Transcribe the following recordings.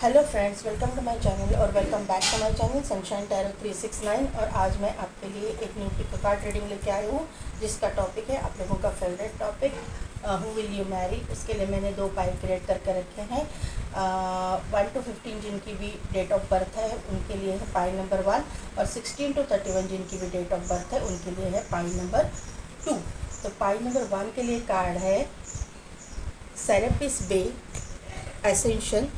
Hello friends, welcome to my channel और welcome back to my channel sunshine tarot 369। और आज मैं आपके लिए एक न्यू पिक कार्ड रीडिंग लेके आई हूँ, जिसका टॉपिक है आप लोगों का favourite topic, who will you Mary. उसके लिए मैंने दो पाइल क्रिएट करके रखे हैं। 1 to 15 जिनकी भी डेट ऑफ बर्थ है उनके लिए है पाइल नंबर 1, और 16 to 31 जिनकी भी डेट ऑफ बर्थ है उनके लिए है पाइल नंबर 2। तो पाइल नंबर 1 के लिए कार्ड है सेरेपिस बे एसेंशन,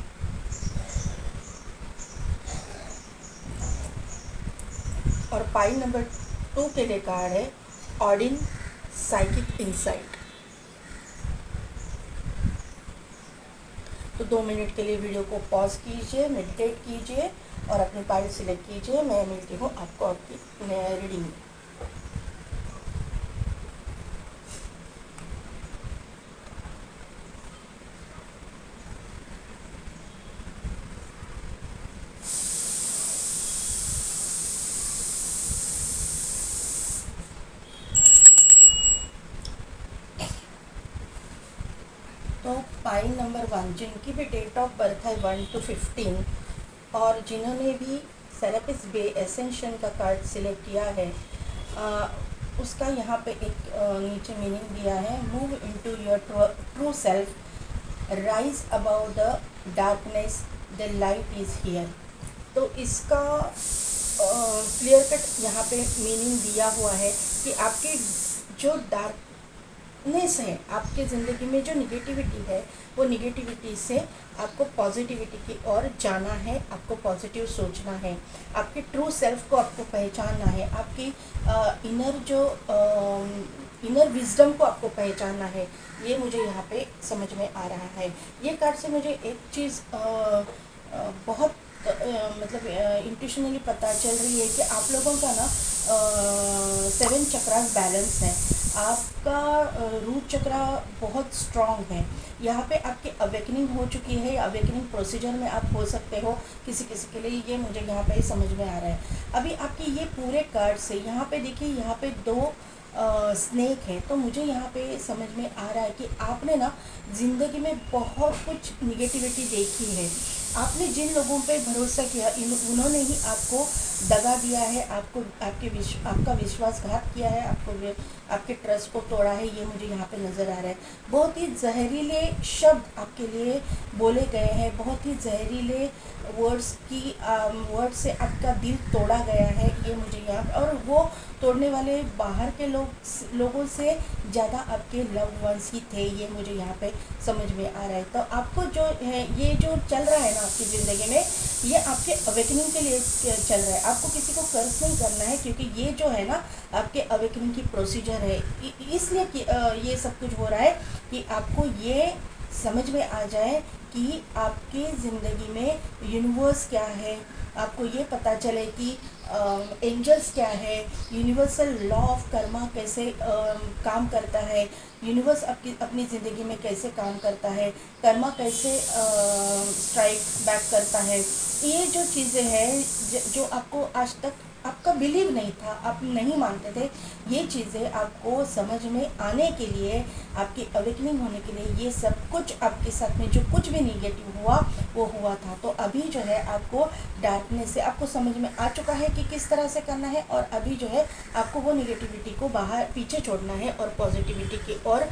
और पाइल नंबर 2 के लिए कार्ड है ऑडिन साइकिक इंसाइट। तो 2 मिनट के लिए वीडियो को पॉज कीजिए, मेडिटेट कीजिए और अपनी पाइल सिलेक्ट कीजिए। मैं मिलती हूँ आपको आपकी नया रीडिंग में। तो पाइल नंबर 1 जिनकी भी डेट ऑफ बर्थ है 1 to 15 और जिन्होंने भी सेरेपिस बे एसेंशन का कार्ड सिलेक्ट किया है, उसका यहाँ पे एक नीचे मीनिंग दिया है, move into your true self, rise about the darkness, the light is here. तो इसका क्लियर कट यहाँ पे मीनिंग दिया हुआ है कि आपके जो डार्कनेस है, आपके ज़िंदगी में जो निगेटिविटी है, वो निगेटिविटी से आपको पॉजिटिविटी की ओर जाना है, आपको पॉजिटिव सोचना है, आपके ट्रू सेल्फ को आपको पहचानना है, आपकी इनर विजडम को आपको पहचानना है। ये मुझे यहाँ पे समझ में आ रहा है। ये कार्ड से मुझे एक चीज़ बहुत मतलब इंट्यूशनली पता चल रही है कि आप लोगों का ना 7 चक्रास बैलेंस है। आपका रूट चक्रा बहुत स्ट्रॉन्ग है। यहाँ पे आपकी अवेकनिंग हो चुकी है, अवेकनिंग प्रोसीजर में आप हो सकते हो किसी किसी के लिए। ये मुझे यहाँ पे समझ में आ रहा है। अभी आपके ये पूरे कार्ड से यहाँ पे देखिए, यहाँ पे 2 स्नेक है। तो मुझे यहाँ पे समझ में आ रहा है कि आपने ना ज़िंदगी में बहुत कुछ निगेटिविटी देखी है। आपने जिन लोगों पे भरोसा किया उन्होंने ही आपको दगा दिया है, आपका विश्वासघात किया है, आपके ट्रस्ट को तोड़ा है। ये मुझे यहाँ पे नज़र आ रहा है। बहुत ही जहरीले शब्द आपके लिए बोले गए हैं, बहुत ही जहरीले वर्ड से आपका दिल तोड़ा गया है। ये मुझे यहाँ, और वो तोड़ने वाले बाहर के लोगों से ज़्यादा आपके लव्ड वंस ही थे। ये मुझे यहाँ पे समझ में आ रहा है। तो आपको जो है, ये जो चल रहा है ना आपकी ज़िंदगी में, ये आपके अवेकनिंग के लिए चल रहा है। आपको किसी को कर्ज नहीं करना है, क्योंकि ये जो है ना आपके अवेकनिंग की प्रोसीजर है। इसलिए कि ये सब कुछ हो रहा है कि आपको ये समझ में आ जाए कि आपकी ज़िंदगी में यूनिवर्स क्या है, आपको ये पता चले कि एंजल्स क्या है, यूनिवर्सल लॉ ऑफ कर्मा कैसे काम करता है, यूनिवर्स अपनी ज़िंदगी में कैसे काम करता है, कर्मा कैसे स्ट्राइक बैक करता है। ये जो चीज़ें हैं जो आपको आज तक आपका बिलीव नहीं था, आप नहीं मानते थे, ये चीज़ें आपको समझ में आने के लिए, आपकी अवेकनिंग होने के लिए, ये सब कुछ आपके साथ में जो कुछ भी निगेटिव हुआ वो हुआ था। तो अभी जो है आपको डार्कनेस से आपको समझ में आ चुका है कि किस तरह से करना है, और अभी जो है आपको वो निगेटिविटी को बाहर पीछे छोड़ना है और पॉजिटिविटी की ओर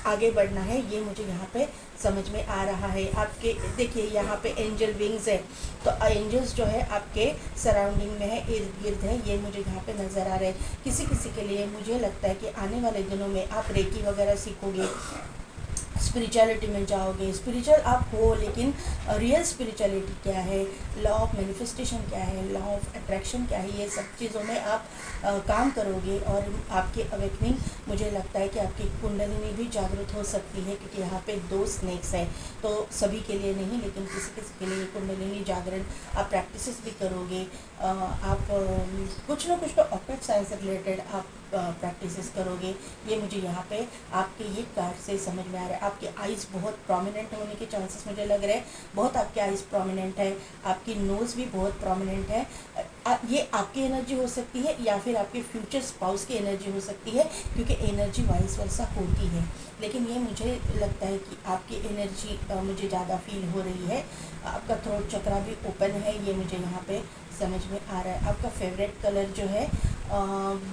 आगे बढ़ना है। ये मुझे यहाँ पे समझ में आ रहा है। आपके देखिए यहाँ पे एंजल विंग्स है, तो एंजल्स जो है आपके सराउंडिंग में है, इर्द गिर्द है। ये मुझे यहाँ पे नज़र आ रहा है। किसी किसी के लिए मुझे लगता है कि आने वाले दिनों में आप रेकी वगैरह सीखोगे, स्पिरिचुअलिटी में जाओगे। स्पिरिचुअल आप हो, लेकिन रियल स्पिरिचुअलिटी क्या है, लॉ ऑफ मैनिफेस्टेशन क्या है, लॉ ऑफ अट्रैक्शन क्या है, ये सब चीज़ों में आप काम करोगे। और आपकी अवेकनिंग, मुझे लगता है कि आपकी कुंडलिनी भी जागृत हो सकती है, क्योंकि यहाँ पे 2 स्नेक्स हैं। तो सभी के लिए नहीं, लेकिन किसी किसी के लिए कुंडलिनी जागरण आप प्रैक्टिसेस भी करोगे। आप कुछ ना कुछ तो ऑकल्ट साइंस से रिलेटेड आप प्रैक्टिसेस करोगे, ये मुझे यहाँ पे आपके ये कार्ड से समझ में आ रहा है। आपकी आइज़ बहुत प्रोमिनेंट होने के चांसेस मुझे लग रहे हैं, बहुत आपकी आइज़ प्रोमिनेंट है, आपकी नोज़ भी बहुत प्रोमिनेंट है। ये आपकी एनर्जी हो सकती है या फिर आपके फ्यूचर स्पाउस की एनर्जी हो सकती है, क्योंकि एनर्जी वाइस वर्सा होती है। लेकिन ये मुझे लगता है कि आपकी एनर्जी मुझे ज़्यादा फील हो रही है। आपका थ्रोट चक्रा भी ओपन है, ये मुझे यहाँ पे समझ में आ रहा है। आपका फेवरेट कलर जो है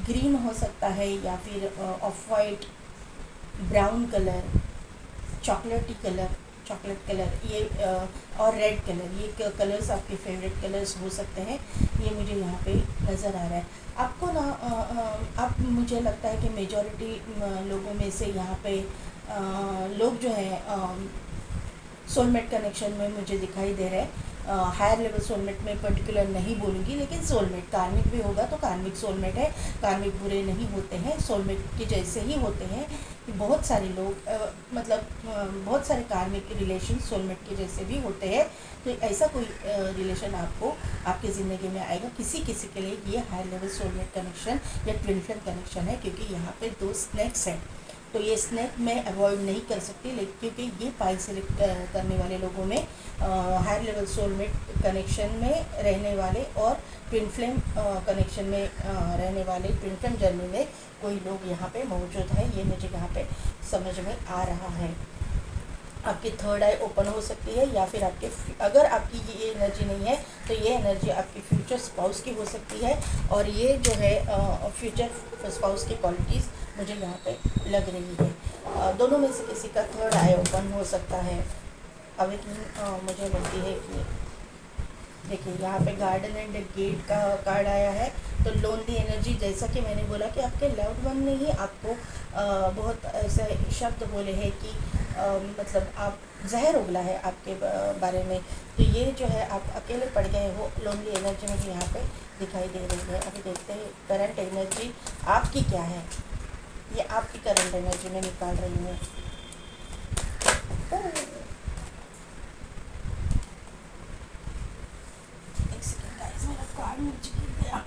ग्रीन हो सकता है, या फिर of white, brown colour, chocolate colour, ये और रेड कलर, ये कलर्स आपके फेवरेट कलर्स हो सकते हैं, ये मुझे यहाँ पे नज़र आ रहा है। आपको ना आप, मुझे लगता है कि मेजॉरिटी लोगों में से यहाँ पे लोग जो हैं सोलमेट कनेक्शन में मुझे दिखाई दे रहा है। हायर लेवल सोलमेट में पर्टिकुलर नहीं बोलूँगी, लेकिन सोलमेट कार्मिक भी होगा तो कार्मिक सोलमेट है। कार्मिक बुरे नहीं होते हैं, सोलमेट के जैसे ही होते हैं। बहुत सारे लोग बहुत सारे कार्मिक रिलेशन सोलमेट के जैसे भी होते हैं। तो ऐसा कोई रिलेशन आपको आपकी ज़िंदगी में आएगा। किसी किसी के लिए ये हायर लेवल सोलमेट कनेक्शन या ट्विन फ्लेम कनेक्शन है, क्योंकि यहाँ पे 2 स्नैक्स हैं। तो ये स्नैक मैं अवॉइड नहीं कर सकती, लेकिन क्योंकि ये पाई सेलेक्ट करने वाले लोगों में हायर लेवल सोलमेट कनेक्शन में रहने वाले और ट्विन फ्लेम कनेक्शन में रहने वाले, ट्विन फ्लेम जर्नी में कोई लोग यहाँ पे मौजूद है, ये मुझे यहाँ पे समझ में आ रहा है। आपकी थर्ड आई ओपन हो सकती है, या फिर आपके, अगर आपकी ये एनर्जी नहीं है तो ये एनर्जी आपकी फ्यूचर स्पाउस की हो सकती है। और ये जो है फ्यूचर स्पाउस की क्वालिटीज़ मुझे यहाँ पे लग रही है। दोनों में से किसी का थर्ड आई ओपन हो सकता है। अब मुझे लगती है कि देखिए यहाँ पे गार्डन एंड गेट का कार्ड आया है। तो लोनली एनर्जी, जैसा कि मैंने बोला कि आपके लव्ड वन ने ही आपको बहुत ऐसे शब्द बोले हैं कि मतलब आप जहर उगला है आपके बारे में। तो ये जो है आप अकेले पड़ गए हो, लोनली एनर्जी मुझे यहाँ पे दिखाई दे रही है। अभी देखते हैं करंट एनर्जी आपकी क्या है, ये आपकी करंट एनर्जी में निकाल रही हूँ। एक सेकंड गाइस, मेरा कार्ड नीचे गिर गया।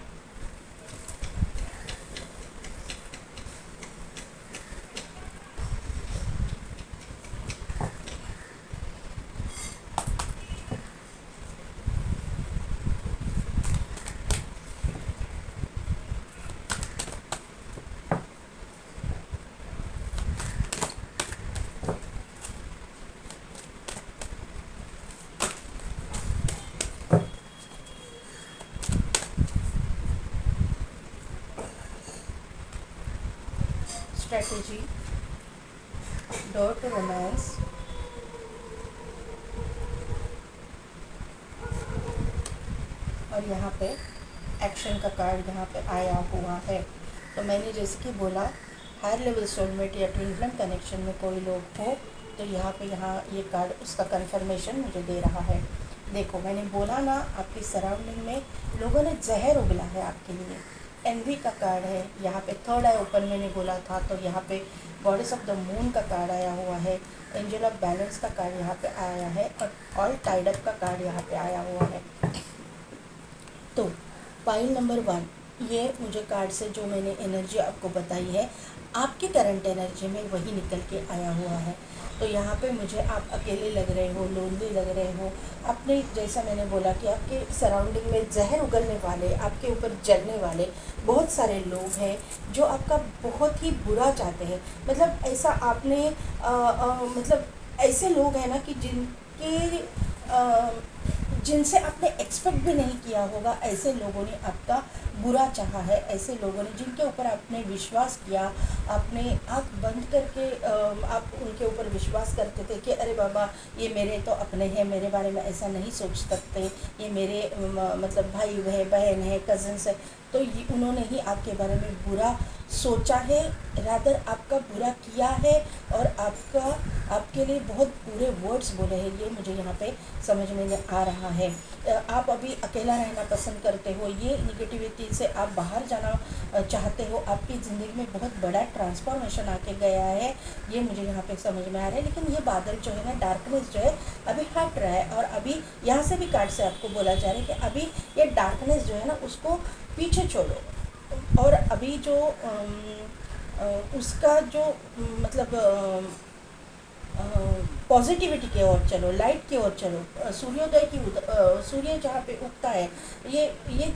स्ट्रेटेजी, डोर टू रोमांस, और यहाँ पे एक्शन का कार्ड यहाँ पे आया हुआ है। तो मैंने जैसे कि बोला, हायर लेवल सोलमेट या ट्विन फ्लेम कनेक्शन में कोई लोग हो तो यहाँ ये कार्ड उसका कंफर्मेशन मुझे दे रहा है। देखो मैंने बोला ना, आपकी सराउंडिंग में लोगों ने जहर उगला है आपके लिए। एनवी का कार्ड है यहाँ पे, थर्ड आई ओपन मैंने बोला था। तो यहाँ पे गॉडेस ऑफ द मून का कार्ड आया हुआ है, एंजल ऑफ बैलेंस का कार्ड यहाँ पे आया है, और ऑल टाइड अप का कार्ड यहाँ पे आया हुआ है। तो पाइल नंबर 1, ये मुझे कार्ड से जो मैंने एनर्जी आपको बताई है, आपकी करंट एनर्जी में वही निकल के आया हुआ है। तो यहाँ पे मुझे आप अकेले लग रहे हो, लोनली लग रहे हो। आपने, जैसा मैंने बोला कि आपके सराउंडिंग में जहर उगलने वाले, आपके ऊपर जलने वाले बहुत सारे लोग हैं जो आपका बहुत ही बुरा चाहते हैं। मतलब ऐसा आपने मतलब ऐसे लोग हैं ना कि जिनसे आपने एक्सपेक्ट भी नहीं किया होगा, ऐसे लोगों ने आपका बुरा चाहा है। ऐसे लोगों ने जिनके ऊपर आपने विश्वास किया, आपने आँख बंद करके आप उनके ऊपर विश्वास करते थे कि अरे बाबा ये मेरे तो अपने हैं, मेरे बारे में ऐसा नहीं सोच सकते, ये मेरे मतलब भाई है, बहन है, कज़न्स है। तो ये उन्होंने ही आपके बारे में बुरा सोचा है, रादर आपका बुरा किया है, और आपके लिए बहुत बुरे वर्ड्स बोले हैं। ये मुझे यहाँ पे समझ में आ रहा है। आप अभी अकेला रहना पसंद करते हो, ये निगेटिविटी से आप बाहर जाना चाहते हो। आपकी ज़िंदगी में बहुत बड़ा ट्रांसफॉर्मेशन आके गया है, ये मुझे यहाँ पे समझ में आ रहा है। लेकिन ये बादल जो है ना, डार्कनेस जो है अभी हट रहा है, और अभी यहाँ से भी कार्ड से आपको बोला जा रहा है कि अभी ये डार्कनेस जो है ना, उसको पीछे छोड़ो। और अभी जो उसका जो मतलब पॉजिटिविटी की ओर चलो, लाइट की ओर चलो, सूर्योदय की सूर्य जहाँ पे उगता है, ये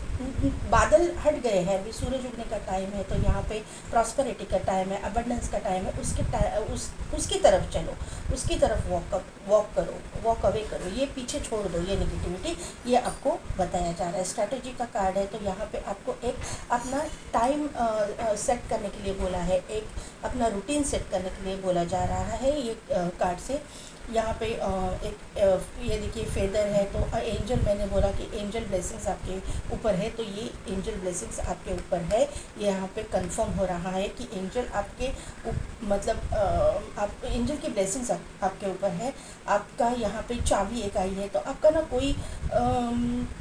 बादल हट गए हैं, अभी सूरज उगने का टाइम है, तो यहाँ पे प्रॉस्पेरिटी का टाइम है, अबंडेंस का टाइम है, उसकी तरफ चलो, उसकी तरफ वॉक करो, वॉक अवे करो, ये पीछे छोड़ दो, ये नेगेटिविटी, ये आपको बताया जा रहा है। स्ट्रैटेजी का कार्ड है, तो यहाँ पे आपको एक अपना टाइम सेट करने के लिए बोला है, एक अपना रूटीन सेट करने के लिए बोला जा रहा है ये कार्ड से। यहाँ पे ये देखिए फेदर है, तो एंजल, मैंने बोला कि एंजल ब्लेसिंग्स आपके ऊपर है, तो ये एंजल ब्लेसिंग्स आपके ऊपर है। ये यहाँ पे कंफर्म हो रहा है कि एंजल आपके मतलब आप एंजल की ब्लेसिंग्स आपके ऊपर है। आपका यहाँ पे चाबी एक आई है, तो आपका ना कोई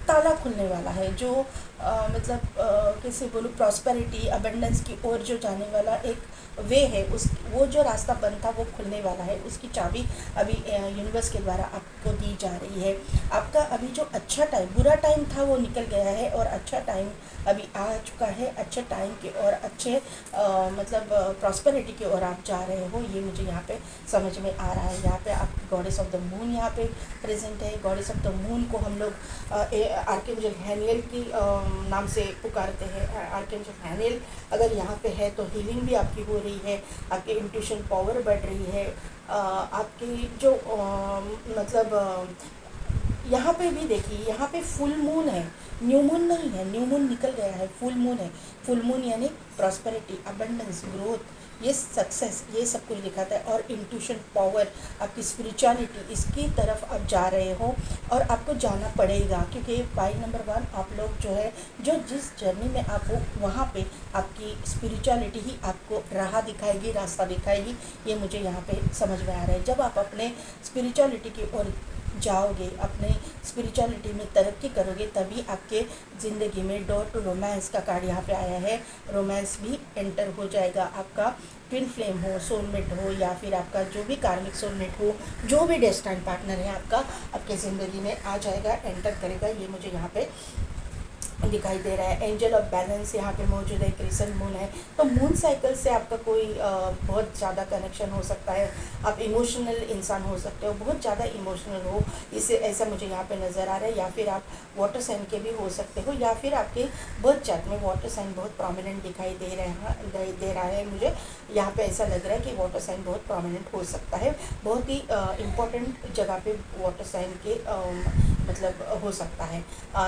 ताला खुलने वाला है, जो मतलब कैसे बोलूँ, प्रॉस्पेरिटी अबंडेंस की ओर जो जाने वाला एक वे है, उस वो जो रास्ता बंद था वो खुलने वाला है, उसकी चाबी अभी यूनिवर्स के द्वारा आपको दी जा रही है। आपका अभी जो अच्छा टाइम, बुरा टाइम था वो निकल गया है, और अच्छा टाइम अभी आ चुका है, अच्छे टाइम की और अच्छे मतलब प्रॉस्पेरिटी की ओर आप जा रहे हो, ये मुझे यहाँ पे समझ में आ रहा है। यहाँ पे आप गॉडेस ऑफ द मून यहाँ पे प्रेजेंट है। गॉडेस ऑफ द मून को हम लोग आर्कएंजल हैनियल की नाम से पुकारते हैं। आर्कएंजल हैनियल अगर यहाँ पे है तो हीलिंग भी आपकी हो रही है, आपकी इंट्यूशन पावर बढ़ रही है, आपकी जो मतलब यहाँ पे भी देखिए, यहाँ पे फुल मून है, न्यू मून नहीं है, न्यू मून निकल गया है, फुल मून है। फुल मून यानी प्रॉस्पेरिटी, अबंडेंस, ग्रोथ, ये सक्सेस, ये सब कुछ दिखाता है। और इंट्यूशन पावर, आपकी स्पिरिचुअलिटी, इसकी तरफ आप जा रहे हो, और आपको जाना पड़ेगा, क्योंकि पॉइंट नंबर 1, आप लोग जो है, जो जिस जर्नी में आप हो, वहाँ पे आपकी स्पिरिचुअलिटी ही आपको राह दिखाएगी, रास्ता दिखाएगी, ये मुझे यहाँ पे समझ में आ रहा है। जब आप अपने स्पिरिचुअलिटी की ओर जाओगे, अपने स्पिरिचुअलिटी में तरक्की करोगे, तभी आपके ज़िंदगी में डोर टू रोमांस का कार्ड यहाँ पे आया है। रोमांस भी एंटर हो जाएगा, आपका ट्विन फ्लेम हो, सोलमेट हो, या फिर आपका जो भी कार्मिक सोलमेट हो, जो भी डेस्टाइन पार्टनर है आपका, आपके ज़िंदगी में आ जाएगा, एंटर करेगा, ये मुझे यहाँ पे दिखाई दे रहा है। एंजल ऑफ बैलेंस यहाँ पे मौजूद है, क्रिसेंट मून है, तो मून साइकिल से आपका कोई बहुत ज़्यादा कनेक्शन हो सकता है। आप इमोशनल इंसान हो सकते हो, बहुत ज़्यादा इमोशनल हो, इसे ऐसा मुझे यहाँ पे नज़र आ रहा है। या फिर आप वाटर साइन के भी हो सकते हो, या फिर आपके बर्थ चार्ट में वाटर साइन बहुत प्रोमिनेंट दिखाई दे रहा है मुझे यहाँ पे ऐसा लग रहा है कि वाटर साइन बहुत प्रोमिनेंट हो सकता है, बहुत ही इम्पोर्टेंट जगह पे वाटर साइन के मतलब हो सकता है।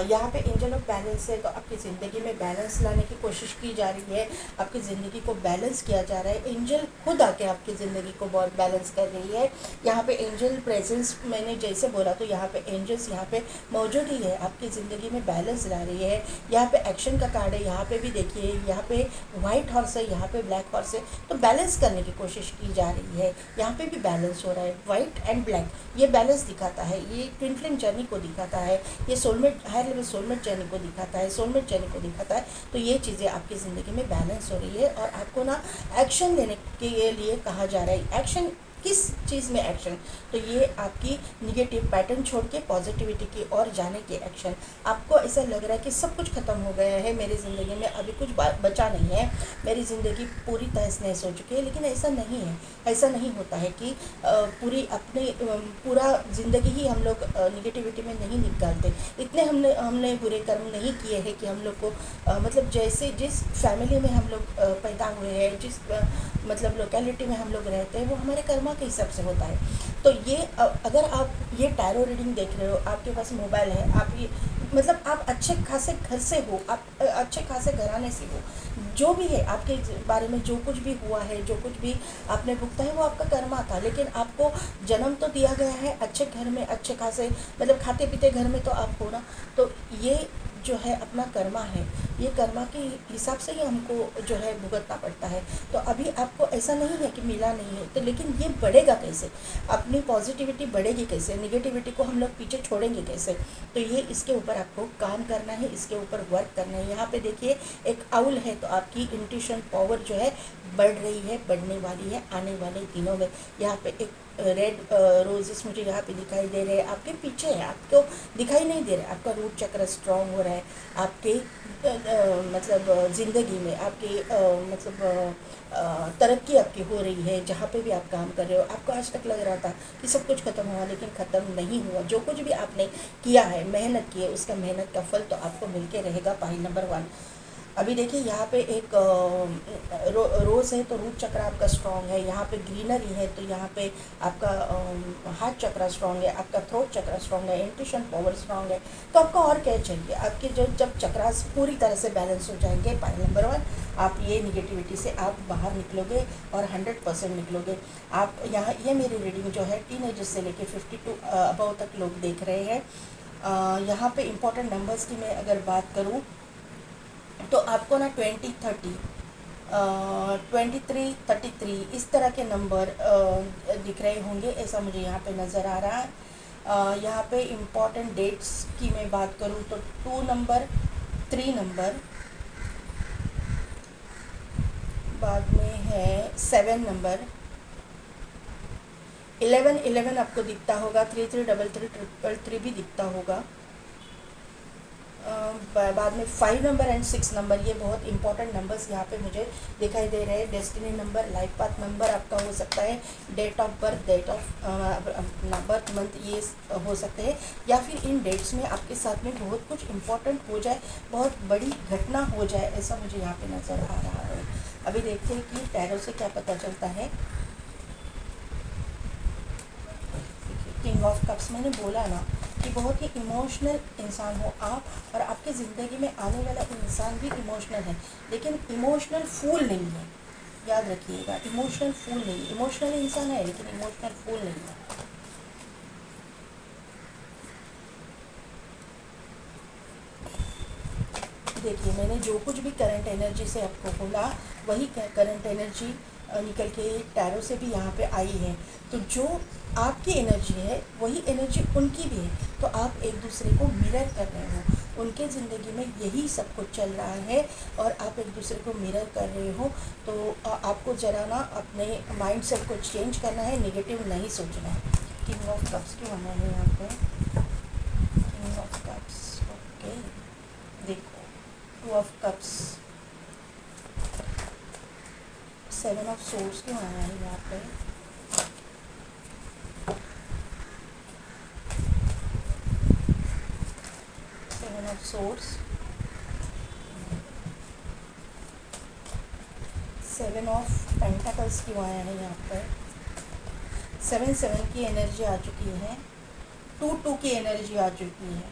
यहाँ पे एंजल ऑफ बैलेंस है, तो आपकी ज़िंदगी में बैलेंस लाने की कोशिश की जा रही है, आपकी ज़िंदगी को बैलेंस किया जा रहा है। एंजल खुद आके आपकी ज़िंदगी को बहुत बैलेंस कर रही है। यहाँ पे एंजल प्रेजेंस, मैंने जैसे बोला, तो यहाँ पे एंजल्स यहाँ पे मौजूद ही है, आपकी ज़िंदगी में बैलेंस ला रही है। यहाँ पे एक्शन का कार्ड है, यहाँ पे भी देखिए, यहाँ पे वाइट हॉर्स है, यहाँ पे ब्लैक हॉर्स है, तो बैलेंस करने की कोशिश की जा रही है। यहाँ पे भी बैलेंस हो रहा है, वाइट एंड ब्लैक, ये बैलेंस दिखाता है, ये ट्विन फ्लेम जर्नी को दिखाता है, ये soulmate, higher level soulmate journey को दिखाता है, सोलमेट जर्नी को दिखाता है। तो ये चीज़ें आपकी ज़िंदगी में बैलेंस हो रही है, और आपको ना एक्शन लेने के लिए कहा जा रहा है। एक्शन किस चीज़ में एक्शन, तो ये आपकी निगेटिव पैटर्न छोड़ के पॉजिटिविटी की ओर जाने के एक्शन। आपको ऐसा लग रहा है कि सब कुछ ख़त्म हो गया है मेरी ज़िंदगी में, अभी कुछ बचा नहीं है, मेरी ज़िंदगी पूरी तहस नहस हो चुकी है, लेकिन ऐसा नहीं है। ऐसा नहीं होता है कि पूरा ज़िंदगी ही हम लोग निगेटिविटी में नहीं निकालते। इतने हमने बुरे कर्म नहीं किए हैं कि हम लोग को मतलब जैसे जिस फैमिली में हम लोग पैदा हुए हैं, जिस मतलब लोकेलिटी में हम लोग रहते हैं, वो हमारे कर्मा के हिसाब से होता है। तो ये अगर आप ये टैरो रीडिंग देख रहे हो, आपके पास मोबाइल है, आप ये मतलब आप अच्छे खासे घर से हो, आप अच्छे खासे घराने से हो, जो भी है आपके बारे में जो कुछ भी हुआ है, जो कुछ भी आपने भुगता है, वो आपका कर्मा था। लेकिन आपको जन्म तो दिया गया है अच्छे घर में, अच्छे खासे मतलब खाते पीते घर में, तो आप हो ना, तो ये जो है अपना कर्मा है, ये कर्मा के हिसाब से ही हमको जो है भुगतना पड़ता है। तो अभी आपको ऐसा नहीं है कि मिला नहीं है, तो लेकिन ये बढ़ेगा कैसे, अपनी पॉजिटिविटी बढ़ेगी कैसे, निगेटिविटी को हम लोग पीछे छोड़ेंगे कैसे, तो ये इसके ऊपर आपको काम करना है, इसके ऊपर वर्क करना है। यहाँ पे देखिए एक आउल है, तो आपकी इंट्यूशन पावर जो है बढ़ रही है, बढ़ने वाली है आने वाले दिनों में। यहाँ पे एक रेड रोजेस मुझे यहाँ पे दिखाई दे रहे हैं, आपके पीछे है, आपको दिखाई नहीं दे रहा है, आपका रूट चक्र स्ट्रांग हो रहा है, आपके मतलब ज़िंदगी में आपकी तरक्की आपकी हो रही है, जहाँ पे भी आप काम कर रहे हो, आपको आज तक लग रहा था कि सब कुछ ख़त्म हुआ, लेकिन ख़त्म नहीं हुआ। जो कुछ भी आपने किया है, मेहनत की है, उसका मेहनत का फल तो आपको मिल के रहेगा। Point number 1। अभी देखिए यहाँ पे एक रोज़ है तो रूट चक्र आपका स्ट्रांग है, यहाँ पे ग्रीनरी है तो यहाँ पे आपका हार्ट चक्र स्ट्रांग है, आपका थ्रोट चक्र स्ट्रांग है, इंट्यूशन पावर स्ट्रांग है। तो आपको और क्या चाहिए? आपके जो जब चक्रास पूरी तरह से बैलेंस हो जाएंगे, पॉइंट नंबर 1, आप ये निगेटिविटी से आप बाहर निकलोगे और 100% निकलोगे। आप यहाँ ये मेरी रीडिंग जो है टीनेजर्स से लेके 52 अबव तक लोग देख रहे हैं। यहाँ पे इम्पोर्टेंट नंबर्स की मैं अगर बात करूँ तो आपको ना 20-30, 23-33 इस तरह के नंबर दिख रहे होंगे, ऐसा मुझे यहाँ पे नज़र आ रहा है। यहाँ पे इम्पॉर्टेंट डेट्स की मैं बात करूँ तो 2 नंबर, 3 नंबर, बाद में है 7 नंबर, 11 आपको दिखता होगा, 3333 भी दिखता होगा। बाद में 5 नंबर एंड 6 नंबर, ये बहुत इंपॉर्टेंट नंबर्स यहाँ पे मुझे दिखाई दे रहे हैं। Destiny number, life path number आपका हो सकता है, date of birth, date of birth month ये हो सकते हैं, या फिर इन डेट्स में आपके साथ में बहुत कुछ इंपॉर्टेंट हो जाए, बहुत बड़ी घटना हो जाए, ऐसा मुझे यहाँ पे नज़र आ रहा है। अभी देखते हैं कि टैरो से क्या पता चलता है। किंग ऑफ कप्स, मैंने बोला ना कि बहुत ही इमोशनल इंसान हो आप, और आपके ज़िंदगी में आने वाला इंसान भी इमोशनल है, लेकिन इमोशनल फूल नहीं है। याद रखिएगा, इमोशनल फूल नहीं, इमोशनल इंसान है लेकिन इमोशनल फूल नहीं है। देखिए, मैंने जो कुछ भी करंट एनर्जी से आपको बोला, वही करंट एनर्जी निकल के टैरो से भी यहाँ पे आई है। तो जो आपकी एनर्जी है वही एनर्जी उनकी भी है, तो आप एक दूसरे को मिरर कर रहे हो। उनके ज़िंदगी में यही सब कुछ चल रहा है और आप एक दूसरे को मिरर कर रहे हो। तो आपको ज़रा ना अपने माइंड सेट को चेंज करना है, नेगेटिव नहीं सोचना है। किंग ऑफ कप्स क्यों आना है यहाँ पे? किंग ऑफ कप्स, ओके, देखो 2 ऑफ कप्स, 7 ऑफ सोर्स क्यों आया है यहाँ पे? ऑफ सोर्स, 7 ऑफ पेंटाकल्स क्यों आया है यहाँ पर? 7 की एनर्जी आ चुकी है, 2 की एनर्जी आ चुकी है।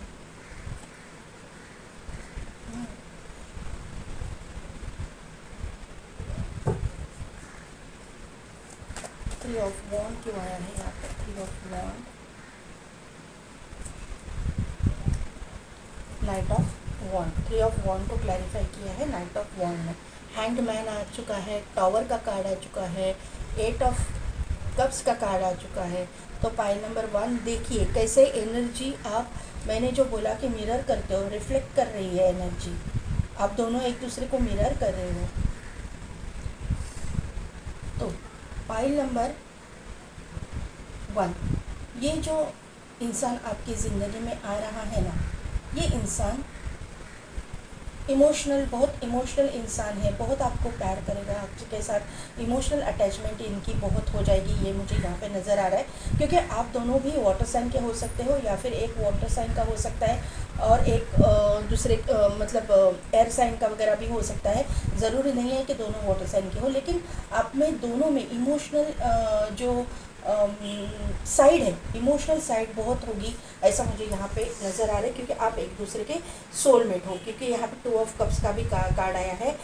3 ऑफ वॉन्ड क्यों आया है यहाँ पर? 3 of wand, knight of wand, 3 of wand को क्लैरिफाई किया है नाइट ऑफ वॉन्ड में। हैंग्ड मैन आ चुका है, टावर का कार्ड आ चुका है, 8 ऑफ कप्स का कार्ड आ चुका है। तो पाइल नंबर 1 देखिए कैसे एनर्जी आप, मैंने जो बोला कि मिरर करते हो, रिफ्लेक्ट कर रही है एनर्जी, आप दोनों एक दूसरे को मिरर कर रहे हो। तो पाइल नंबर 1, ये जो इंसान आपकी ज़िंदगी में आ रहा है ना, ये इंसान इमोशनल, बहुत इमोशनल इंसान है, बहुत आपको प्यार करेगा, आपके साथ इमोशनल अटैचमेंट इनकी बहुत हो जाएगी, ये मुझे यहाँ पे नज़र आ रहा है। क्योंकि आप दोनों भी वाटर साइन के हो सकते हो, या फिर एक वाटर साइन का हो सकता है और एक दूसरे मतलब एयर साइन का वगैरह भी हो सकता है। ज़रूरी नहीं है कि दोनों वाटर साइन के हो, लेकिन आप में दोनों में इमोशनल जो साइड है, इमोशनल साइड बहुत होगी, ऐसा मुझे यहाँ पे नज़र आ रहा है। क्योंकि आप एक दूसरे के सोलमेट हो, क्योंकि यहाँ पे 2 ऑफ कप्स का भी कार्ड आया है।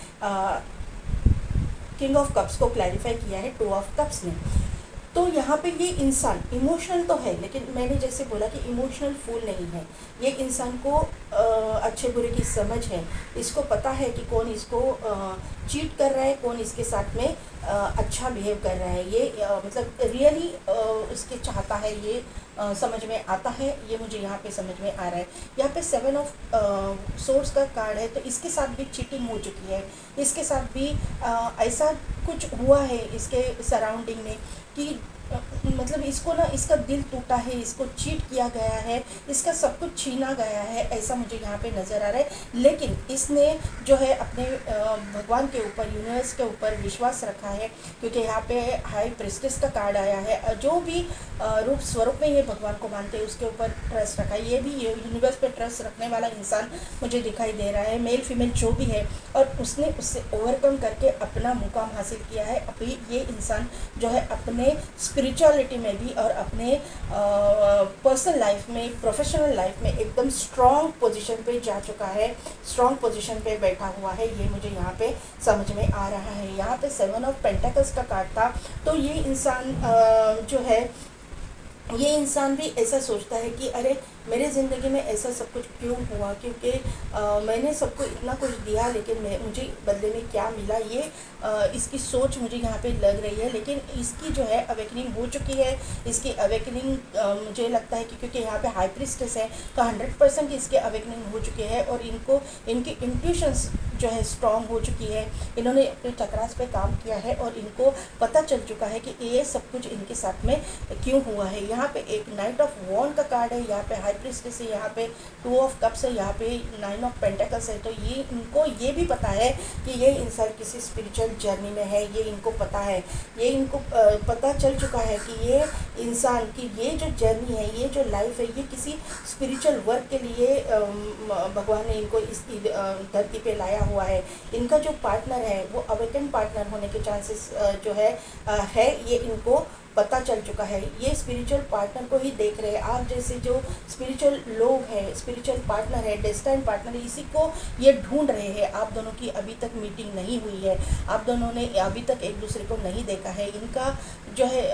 किंग ऑफ कप्स को क्लैरिफाई किया है 2 ऑफ कप्स ने। तो यहाँ पे ये इंसान इमोशनल तो है, लेकिन मैंने जैसे बोला कि इमोशनल फूल नहीं है। ये इंसान को अच्छे बुरे की समझ है, इसको पता है कि कौन इसको चीट कर रहा है, कौन इसके साथ में अच्छा बिहेव कर रहा है। ये मतलब रियली इसके चाहता है, ये समझ में आता है, ये मुझे यहाँ पे समझ में आ रहा है। यहाँ पे 7 ऑफ सोर्स का कार्ड है, तो इसके साथ भी चीटिंग हो चुकी है, इसके साथ भी ऐसा कुछ हुआ है इसके सराउंडिंग में कि मतलब इसको ना, इसका दिल टूटा है, इसको चीट किया गया है, इसका सब कुछ छीना गया है, ऐसा मुझे यहाँ पे नज़र आ रहा है। लेकिन इसने जो है अपने भगवान के ऊपर, यूनिवर्स के ऊपर विश्वास रखा है, क्योंकि यहाँ पे हाई प्रिस्टेस का कार्ड आया है। जो भी रूप स्वरूप में ये भगवान को मानते हैं उसके ऊपर ट्रस्ट रखा है। ये भी यूनिवर्स पे ट्रस्ट रखने वाला इंसान मुझे दिखाई दे रहा है, मेल फीमेल जो भी है, और उसने उससे ओवरकम करके अपना मुकाम हासिल किया है। अभी ये इंसान जो है अपने स्पिरिचुअलिटी में भी और अपने पर्सनल लाइफ में, प्रोफेशनल लाइफ में एकदम स्ट्रॉन्ग पोजीशन पे जा चुका है, स्ट्रॉन्ग पोजीशन पे बैठा हुआ है, ये मुझे यहाँ पे समझ में आ रहा है। यहाँ पे 7 ऑफ पेंटिकल्स का कार्ड था, तो ये इंसान जो है, ये इंसान भी ऐसा सोचता है कि अरे मेरे ज़िंदगी में ऐसा सब कुछ क्यों हुआ, क्योंकि मैंने सबको इतना कुछ दिया लेकिन मुझे बदले में क्या मिला, ये इसकी सोच मुझे यहाँ पे लग रही है। लेकिन इसकी जो है अवेकनिंग हो चुकी है। इसकी अवेकनिंग मुझे लगता है कि क्योंकि यहाँ पे हाई प्रिस्टेस है तो 100% इसके अवेकनिंग हो चुकी है, और इनको इनकी इंट्यूशंस जो है स्ट्रॉन्ग हो चुकी है। इन्होंने अपने चक्रास पे काम किया है और इनको पता चल चुका है कि ये सब कुछ इनके साथ में क्यों हुआ है। यहाँ पे एक नाइट ऑफ वॉन्ड का कार्ड है, यहाँ पे हाई प्रिस्टेस है, यहाँ पे 2 ऑफ कप्स है, यहाँ पे 9 ऑफ पेंटिकल्स है। तो ये इनको ये भी पता है कि ये इंसान किसी स्पिरिचुअल जर्नी में है, ये इनको पता है, ये इनको पता चल चुका है कि ये इंसान की ये जो जर्नी है, ये जो लाइफ है, ये किसी स्पिरिचुअल वर्क के लिए भगवान ने इनको इस धरती पे लाया हुआ है। इनका जो पार्टनर है वो अवेकन पार्टनर होने के चांसेस जो है ये इनको पता चल चुका है। ये स्पिरिचुअल पार्टनर को ही देख रहे हैं। आप जैसे जो स्पिरिचुअल लोग हैं, स्पिरिचुअल पार्टनर है, डेस्टाइन पार्टनर है, इसी को ये ढूंढ रहे हैं। आप दोनों की अभी तक मीटिंग नहीं हुई है, आप दोनों ने अभी तक एक दूसरे को नहीं देखा है। इनका जो है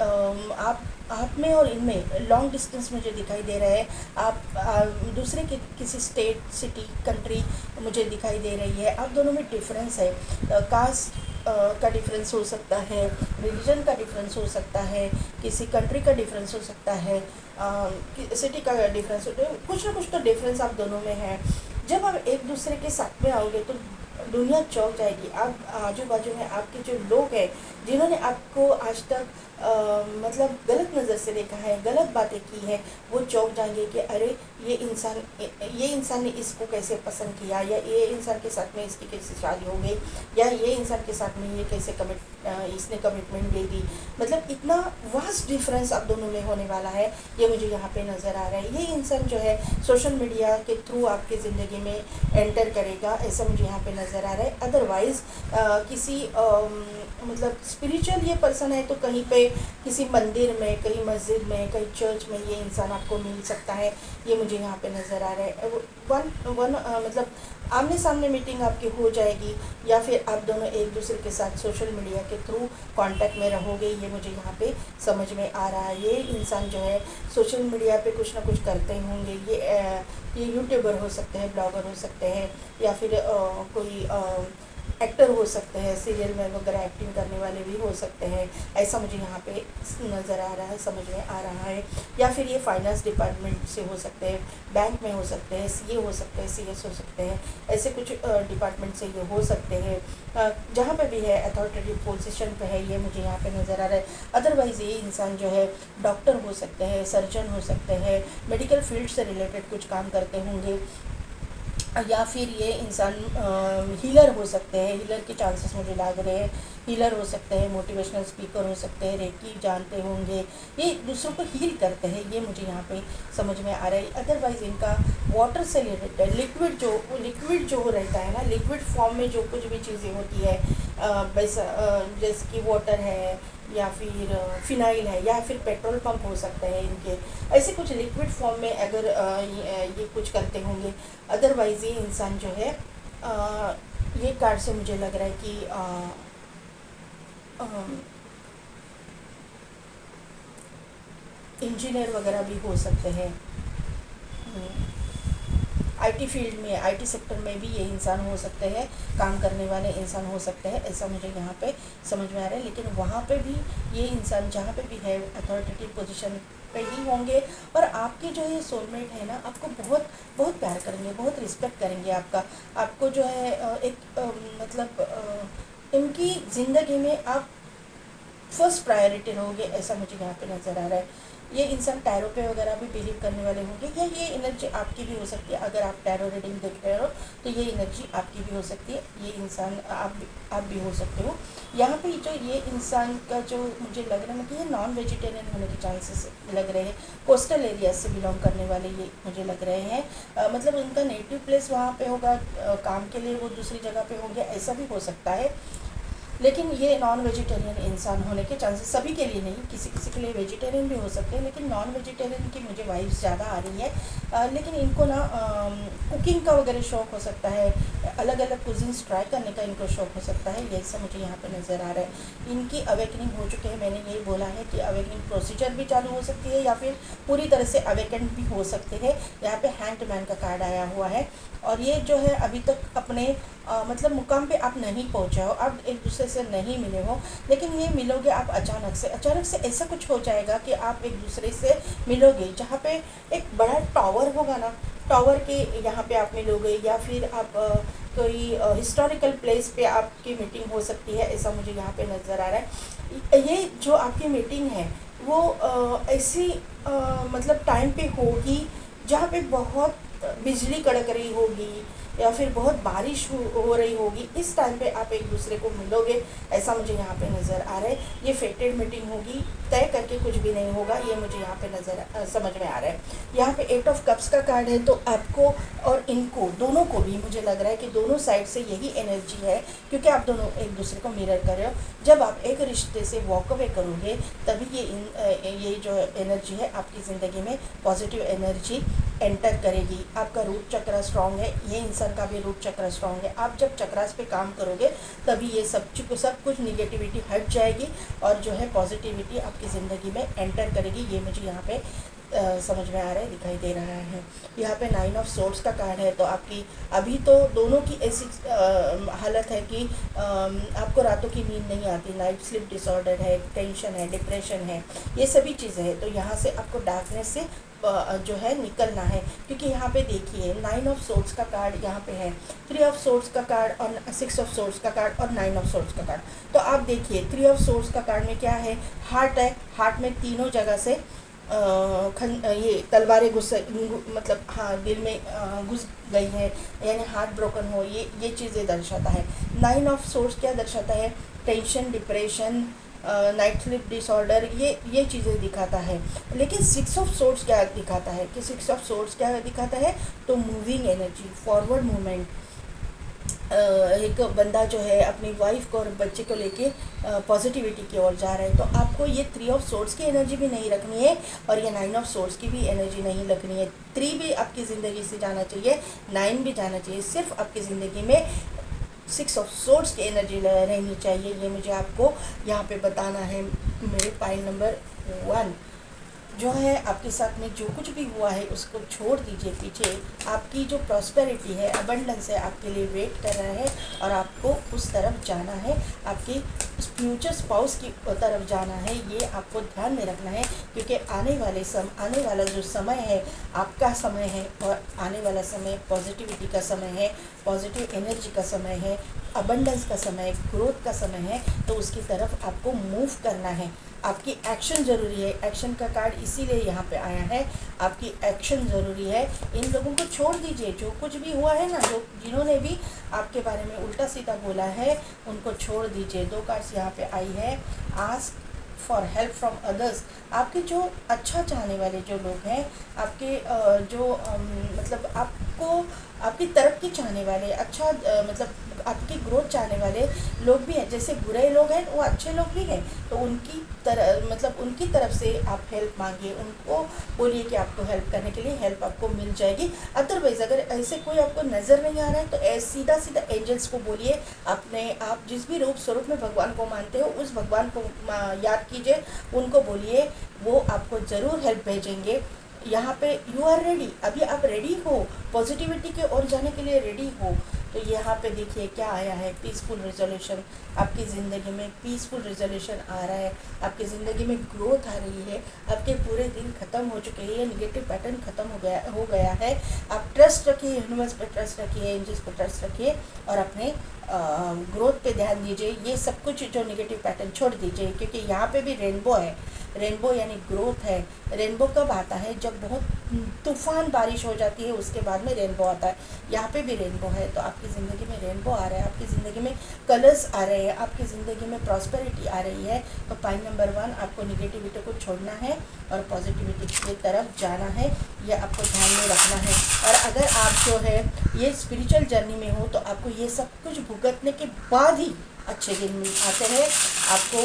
आप में और इनमें लॉन्ग डिस्टेंस मुझे दिखाई दे रहा है। आप दूसरे किसी स्टेट, सिटी, कंट्री मुझे दिखाई दे रही है। आप दोनों में डिफरेंस है, कास्ट का डिफरेंस हो सकता है, रिलीजन का डिफरेंस हो सकता है, किसी कंट्री का डिफरेंस हो सकता है, सिटी का डिफरेंस, कुछ ना कुछ तो डिफरेंस आप दोनों में है। जब आप एक दूसरे के साथ में आओगे तो दुनिया चौंक जाएगी। आप आजू बाजू में आपके जो लोग हैं जिन्होंने आपको आज तक मतलब गलत नज़र से देखा है, गलत बातें की है, वो चौंक जाएंगे कि अरे ये इंसान ने इसको कैसे पसंद किया, या ये इंसान के साथ में इसकी कैसे शादी हो गई, या ये इंसान के साथ में ये कैसे इसने कमिटमेंट दे दी। मतलब इतना वास्ट डिफरेंस आप दोनों में होने वाला है, ये मुझे यहाँ पे नज़र आ रहा है। ये इंसान जो है सोशल मीडिया के थ्रू आपकी ज़िंदगी में एंटर करेगा, ऐसा मुझे यहाँ पे नज़र आ रहा है। अदरवाइज़ किसी मतलब स्पिरिचुअल ये पर्सन है तो कहीं पे किसी मंदिर में, कहीं मस्जिद में, कहीं चर्च में ये इंसान आपको मिल सकता है, ये मुझे यहाँ पे नज़र आ रहा है। मतलब आमने सामने मीटिंग आपकी हो जाएगी, या फिर आप दोनों एक दूसरे के साथ सोशल मीडिया के थ्रू कांटेक्ट में रहोगे, ये मुझे यहाँ पे समझ में आ रहा है। ये इंसान जो है सोशल मीडिया पे कुछ ना कुछ करते होंगे। ये यूट्यूबर हो सकते हैं, ब्लॉगर हो सकते हैं, या फिर कोई एक्टर हो सकते हैं, सीरियल में वगैरह एक्टिंग करने वाले भी हो सकते हैं, ऐसा मुझे यहाँ पे नज़र आ रहा है, समझ में आ रहा है। या फिर ये फाइनेंस डिपार्टमेंट से हो सकते हैं, बैंक में हो सकते हैं, सीए हो सकते हैं, सीएस हो सकते हैं, ऐसे कुछ डिपार्टमेंट से ये हो सकते हैं। जहाँ पे भी है अथॉरिटेटिव पोजीशन पे है, ये मुझे यहाँ पे नज़र आ रहा है। अदरवाइज़ ये इंसान जो है डॉक्टर हो सकते हैं, सर्जन हो सकते हैं, मेडिकल फील्ड से रिलेटेड कुछ काम करते होंगे, या फिर ये इंसान हीलर हो सकते हैं, हीलर के चांसेस मुझे लग रहे हैं। हीलर हो सकते हैं, मोटिवेशनल स्पीकर हो सकते हैं, रेकी जानते होंगे, ये दूसरों को हील करते हैं, ये मुझे यहाँ पे समझ में आ रहा है। अदरवाइज़ इनका वाटर से रिलेटेड है, लिक्विड जो रहता है ना, लिक्विड फॉर्म में जो कुछ भी चीज़ें होती है, वैसा जैसे कि वाटर है, या फिर फिनाइल है, या फिर पेट्रोल पंप हो सकते हैं इनके, ऐसे कुछ लिक्विड फॉर्म में अगर ये कुछ करते होंगे। अदरवाइज़ ये इंसान जो है ये कार्ड से मुझे लग रहा है कि इंजीनियर वगैरह भी हो सकते हैं। आईटी फील्ड में, आईटी सेक्टर में भी ये इंसान हो सकते हैं, काम करने वाले इंसान हो सकते हैं, ऐसा मुझे यहाँ पे समझ में आ रहा है। लेकिन वहाँ पे भी ये इंसान जहाँ पे भी है अथॉरिटेटिव पोजीशन पे ही होंगे, और आपके जो ये सोलमेट है ना, आपको बहुत बहुत प्यार करेंगे, बहुत रिस्पेक्ट करेंगे आपको जो है एक मतलब इनकी ज़िंदगी में आप फर्स्ट प्रायोरिटी रहोगे, ऐसा मुझे यहाँ पे नज़र आ रहा है। ये इंसान टैरो पे वगैरह भी बिलीव करने वाले होंगे, या ये एनर्जी आपकी भी हो सकती है। अगर आप टैरो रीडिंग देख रहे हो तो ये एनर्जी आपकी भी हो सकती है, ये इंसान आप भी हो सकते हो। यहाँ पे जो ये इंसान का जो मुझे लग रहा है ना कि ये नॉन वेजिटेरियन होने के चांसेस लग रहे हैं। कोस्टल एरिया से बिलोंग करने वाले ये मुझे लग रहे हैं। मतलब उनका नेटिव प्लेस वहाँ पे होगा, काम के लिए वो दूसरी जगह पे होंगे, ऐसा भी हो सकता है। लेकिन ये नॉन वेजिटेरियन इंसान होने के चांसेस, सभी के लिए नहीं, किसी किसी के लिए वेजिटेरियन भी हो सकते हैं, लेकिन नॉन वेजिटेरियन की मुझे वाइब्स ज़्यादा आ रही है। लेकिन इनको ना कुकिंग का वगैरह शौक़ हो सकता है, अलग अलग कुजिन्स ट्राई करने का इनको शौक़ हो सकता है, ये सब मुझे यहाँ पे नज़र आ रहा है। इनकी अवेकनिंग हो चुके हैं, मैंने यही बोला है कि अवेकनिंग प्रोसीजर भी चालू हो सकती है या फिर पूरी तरह से अवेकेंड भी हो सकते हैं। यहाँ पे हैंड मैन का कार्ड आया हुआ है, और ये जो है अभी तक अपने मतलब मुकाम पे आप नहीं पहुँचे हो, आप एक दूसरे से नहीं मिले हो, लेकिन ये मिलोगे आप अचानक से ऐसा कुछ हो जाएगा कि आप एक दूसरे से मिलोगे, जहाँ पे एक बड़ा टावर होगा ना, टावर के यहाँ पे आप मिलोगे, या फिर आप कोई हिस्टोरिकल प्लेस पे आपकी मीटिंग हो सकती है, ऐसा मुझे यहाँ पे नज़र आ रहा है। ये जो आपकी मीटिंग है वो ऐसी मतलब टाइम पे होगी जहाँ पे बहुत बिजली कड़क रही होगी या फिर बहुत बारिश हो रही होगी, इस टाइम पे आप एक दूसरे को मिलोगे, ऐसा मुझे यहाँ पे नज़र आ रहा है। ये फेटेड मीटिंग होगी, तय करके कुछ भी नहीं होगा, ये मुझे यहाँ पे समझ में आ रहा है। यहाँ पे 8 ऑफ कप्स का कार्ड है, तो आपको और इनको दोनों को भी मुझे लग रहा है कि दोनों साइड से यही एनर्जी है, क्योंकि आप दोनों एक दूसरे को मिरर कर रहे हो। जब आप एक रिश्ते से वॉक अवे करोगे तभी ये जो एनर्जी है आपकी ज़िंदगी में पॉजिटिव एनर्जी एंटर करेगी। आपका रूट चक्र स्ट्रॉन्ग है, ये इंसान का भी रूट चक्र स्ट्रॉन्ग है। आप जब चक्रास पे काम करोगे तभी ये सब कुछ निगेटिविटी हट जाएगी और जो है पॉजिटिविटी आपकी ज़िंदगी में एंटर करेगी। ये मुझे यहाँ पे समझ में आ रहा है, दिखाई दे रहा है। यहाँ पे 9 ऑफ सोर्ड्स का कार्ड है, तो आपकी अभी तो दोनों की ऐसी हालत है कि आपको रातों की नींद नहीं आती, नाइट स्लीप डिसऑर्डर है, टेंशन है, डिप्रेशन है, ये सभी चीज़ें हैं। तो यहाँ से आपको डार्कनेस से जो है निकलना है, क्योंकि यहाँ पे देखिए 9 ऑफ सोर्ड्स का कार्ड यहाँ पे है, 3 ऑफ सोर्ड्स का कार्ड और 6 ऑफ सोर्ड्स का कार्ड और 9 ऑफ सोर्ड्स का कार्ड। तो आप देखिए 3 ऑफ सोर्ड्स का कार्ड में क्या है, हार्ट है, हार्ट में तीनों जगह से ये तलवारें मतलब हाँ दिल में घुस गई है, यानी हार्ट ब्रोकन हो, ये चीज़ें दर्शाता है। 9 ऑफ सोर्ड्स क्या दर्शाता है, tension, depression, night sleep disorder, ये चीज़ें दिखाता है। लेकिन 6 ऑफ सोर्ड्स क्या दिखाता है कि 6 ऑफ सोर्ड्स क्या दिखाता है, तो मूविंग एनर्जी, फॉरवर्ड मूवमेंट। एक बंदा जो है अपनी वाइफ को और बच्चे को लेके पॉजिटिविटी की ओर जा रहा है, तो आपको ये 3 ऑफ सोर्ड्स की एनर्जी भी नहीं रखनी है और ये 9 ऑफ सोर्ड्स की भी एनर्जी नहीं रखनी है। 3 भी आपकी ज़िंदगी से जाना चाहिए, 9 भी जाना चाहिए, सिर्फ आपकी ज़िंदगी में 6 ऑफ सोर्ड्स की एनर्जी रहनी चाहिए। ये मुझे आपको यहाँ पे बताना है। मेरे पाइल नंबर 1 जो है आपके साथ में जो कुछ भी हुआ है उसको छोड़ दीजिए पीछे। आपकी जो प्रॉस्पेरिटी है, अबंडेंस है, आपके लिए वेट कर रहा है और आपको उस तरफ जाना है, आपकी फ्यूचर स्पाउस की तरफ जाना है। ये आपको ध्यान में रखना है, क्योंकि आने वाला जो समय है आपका समय है, और आने वाला समय पॉजिटिविटी का समय है, पॉजिटिव एनर्जी का समय है, अबंडेंस का समय है, ग्रोथ का समय है। तो उसकी तरफ आपको मूव करना है। आपकी एक्शन ज़रूरी है। एक्शन का कार्ड इसीलिए यहाँ पे आया है, आपकी एक्शन ज़रूरी है। इन लोगों को छोड़ दीजिए, जो कुछ भी हुआ है ना, जिन्होंने भी आपके बारे में उल्टा सीधा बोला है उनको छोड़ दीजिए। 2 कार्ड्स यहाँ पे आई है, ask for help from others. आपके जो अच्छा चाहने वाले जो लोग हैं, आपके मतलब आपको आपकी तरक्की चाहने वाले, अच्छा मतलब आपकी ग्रोथ चाहने वाले लोग भी हैं। जैसे बुरे लोग हैं वो अच्छे लोग भी हैं, तो उनकी तरफ से आप हेल्प मांगिए, उनको बोलिए कि आपको हेल्प करने के लिए हेल्प आपको मिल जाएगी। अदरवाइज़ अगर ऐसे कोई आपको नज़र नहीं आ रहा है तो सीधा एंजल्स को बोलिए, आप जिस भी रूप स्वरूप में भगवान को मानते हो उस भगवान को याद कीजिए, उनको बोलिए, वो आपको ज़रूर हेल्प भेजेंगे। यहाँ पे यू आर रेडी, अभी आप रेडी हो, पॉजिटिविटी की ओर जाने के लिए रेडी हो। तो यहाँ पे देखिए क्या आया है, पीसफुल रेजोल्यूशन। आपकी ज़िंदगी में पीसफुल रेजोल्यूशन आ रहा है, आपकी ज़िंदगी में ग्रोथ आ रही है, आपके पूरे दिन ख़त्म हो चुके हैं, ये निगेटिव पैटर्न ख़त्म हो गया है। आप ट्रस्ट रखिए, यूनिवर्स पे ट्रस्ट रखिए, एंजल्स पे ट्रस्ट रखिए और अपने ग्रोथ पे ध्यान दीजिए। ये सब कुछ जो निगेटिव पैटर्न छोड़ दीजिए, क्योंकि यहाँ पे भी रेनबो है। रेनबो यानी ग्रोथ है। रेनबो कब आता है? जब बहुत तूफान बारिश हो जाती है, उसके बाद में रेनबो आता है। यहाँ पे भी रेनबो है। तो आपकी ज़िंदगी में रेनबो आ रहा है, आपकी ज़िंदगी में कलर्स आ रहे हैं, आपकी ज़िंदगी में प्रॉस्पेरिटी आ रही है। तो पॉइंट नंबर 1, आपको निगेटिविटी को छोड़ना है और पॉजिटिविटी की तरफ जाना है, ये आपको ध्यान में रखना है। और अगर आप जो है ये स्पिरिचुअल जर्नी में हो, तो आपको ये सब कुछ भुगतने के बाद ही अच्छे दिन आते हैं। आपको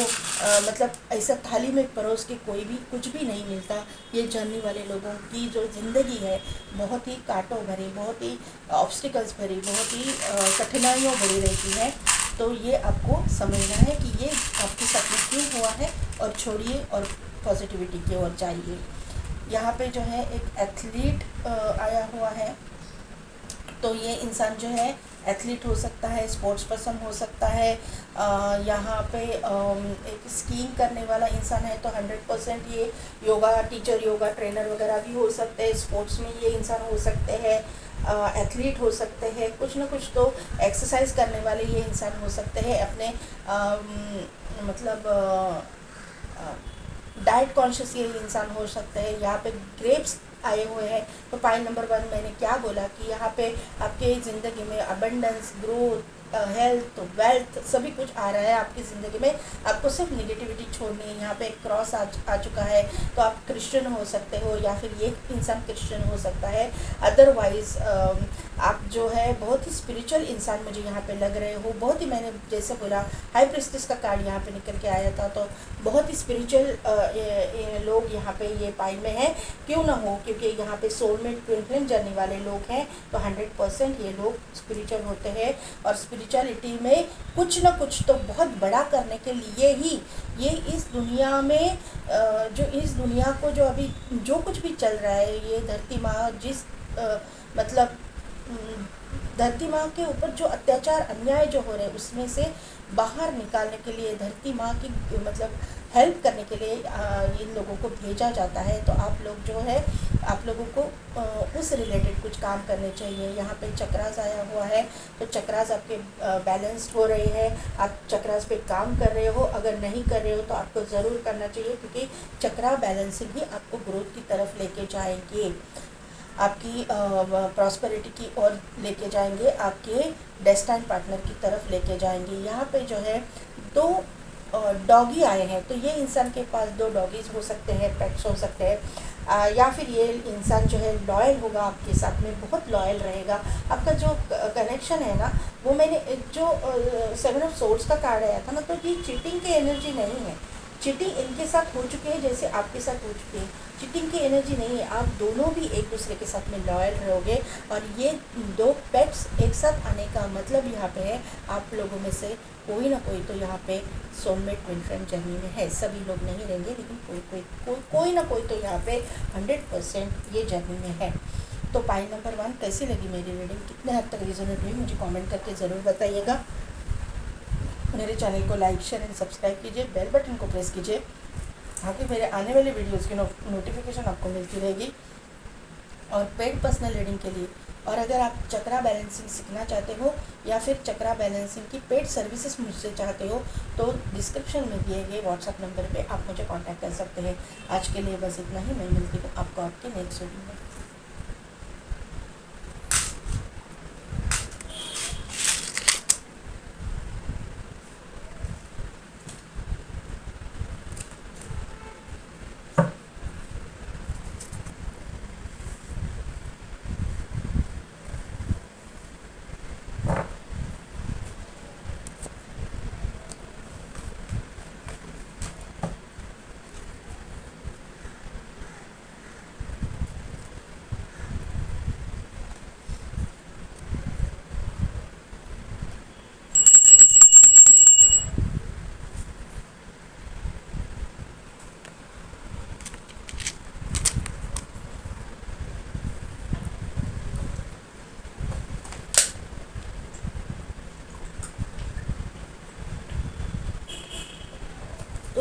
मतलब ऐसा थाली में परोस के कोई भी कुछ भी नहीं मिलता। ये जर्नी वाले लोगों की जो ज़िंदगी है बहुत ही कांटों भरी, बहुत ही ऑब्स्टिकल्स भरी, बहुत ही कठिनाइयों भरी रहती है। तो ये आपको समझना है कि ये आपके साथ में क्यों हुआ है, और छोड़िए और पॉजिटिविटी की ओर जाइए। यहाँ पे जो है एक एथलीट आया हुआ है। तो ये इंसान जो है एथलीट हो सकता है, स्पोर्ट्स पर्सन हो सकता है। यहाँ पे एक स्कीइंग करने वाला इंसान है, तो 100% ये योगा टीचर, योगा ट्रेनर वगैरह भी हो सकते हैं। स्पोर्ट्स में ये इंसान हो सकते हैं, एथलीट हो सकते हैं, कुछ ना कुछ तो एक्सरसाइज करने वाले ये इंसान हो सकते हैं। अपने मतलब डाइट कॉन्शियस ये इंसान हो सकते हैं। यहाँ पे ग्रेप्स आए हुए हैं। तो पॉइंट नंबर 1 मैंने क्या बोला कि यहाँ पे आपके ज़िंदगी में अबंडेंस, ग्रोथ, हेल्थ, वेल्थ सभी कुछ आ रहा है आपकी ज़िंदगी में। आपको सिर्फ निगेटिविटी छोड़नी है। यहाँ पे एक क्रॉस आ चुका है। तो आप क्रिश्चियन हो सकते हो, या फिर ये इंसान क्रिश्चियन हो सकता है। अदरवाइज़ आप जो है बहुत ही स्पिरिचुअल इंसान मुझे यहाँ पे लग रहे हो। बहुत ही, मैंने जैसे बोला, हाई प्रिस्टिस का कार्ड यहाँ पे निकल के आया था। तो बहुत ही स्पिरिचुअल लोग यहाँ पे ये पाइल में है। क्यों ना हो, क्योंकि यहाँ पे सोलमेट ट्विन फ्लेम जर्नी वाले लोग हैं। तो 100% ये लोग स्पिरिचुअल होते हैं। और स्पिरिचुअलिटी में कुछ ना कुछ तो बहुत बड़ा करने के लिए ही ये इस दुनिया में जो इस दुनिया को जो अभी जो कुछ भी चल रहा है, ये धरती माँ जिस मतलब धरती माँ के ऊपर जो अत्याचार, अन्याय जो हो रहे हैं, उसमें से बाहर निकालने के लिए, धरती माँ की मतलब हेल्प करने के लिए इन लोगों को भेजा जाता है। तो आप लोग जो है, आप लोगों को उस रिलेटेड कुछ काम करने चाहिए। यहाँ पे चक्रास आया हुआ है। तो चक्रास आपके बैलेंस्ड हो रहे हैं। आप चक्रास पे काम कर रहे हो। अगर नहीं कर रहे हो तो आपको ज़रूर करना चाहिए, क्योंकि चक्रा बैलेंसिंग ही आपको ग्रोथ की तरफ लेके जाएंगे, आपकी प्रॉस्पेरिटी की ओर लेके जाएंगे, आपके डेस्टाइन पार्टनर की तरफ लेके जाएंगे। यहाँ पे जो है 2 डॉगी आए हैं। तो ये इंसान के पास 2 डॉगीज़ हो सकते हैं, पेट्स हो सकते हैं। या फिर ये इंसान जो है लॉयल होगा आपके साथ में, बहुत लॉयल रहेगा। आपका जो कनेक्शन है ना, वो मैंने जो 7 ऑफ सोर्ड्स का कार्ड आया था ना, तो ये चीटिंग की एनर्जी नहीं है। चीटिंग इनके साथ हो चुकी है जैसे आपके साथ हो चुकी है। चीटिंग की एनर्जी नहीं है। आप दोनों भी एक दूसरे के साथ में लॉयल रहोगे। और ये 2 पेट्स एक साथ आने का मतलब यहाँ पे है, आप लोगों में से कोई ना कोई तो यहाँ पे सोलमेट ट्विन फ्लेम जर्नी में है। सभी लोग नहीं रहेंगे, लेकिन कोई ना कोई तो यहाँ पे 100% ये जर्नी में है। तो पॉइंट नंबर 1, कैसी लगी मेरी रीडिंग, कितने हद तक रिजोनेट हुई, मुझे कमेंट करके ज़रूर बताइएगा। मेरे चैनल को लाइक, शेयर एंड सब्सक्राइब कीजिए, बेल बटन को प्रेस कीजिए, ताकि मेरे आने वाले वीडियोस की नोटिफिकेशन आपको मिलती रहेगी। और पेड पर्सनल रीडिंग के लिए, और अगर आप चक्रा बैलेंसिंग सीखना चाहते हो या फिर चक्रा बैलेंसिंग की पेड सर्विसेज मुझसे चाहते हो, तो डिस्क्रिप्शन में दिए गए व्हाट्सएप नंबर पे आप मुझे कांटेक्ट कर सकते हैं। आज के लिए बस इतना ही। मैं मिलती हूँ आपको आपके नेक्स्ट वीडियो में।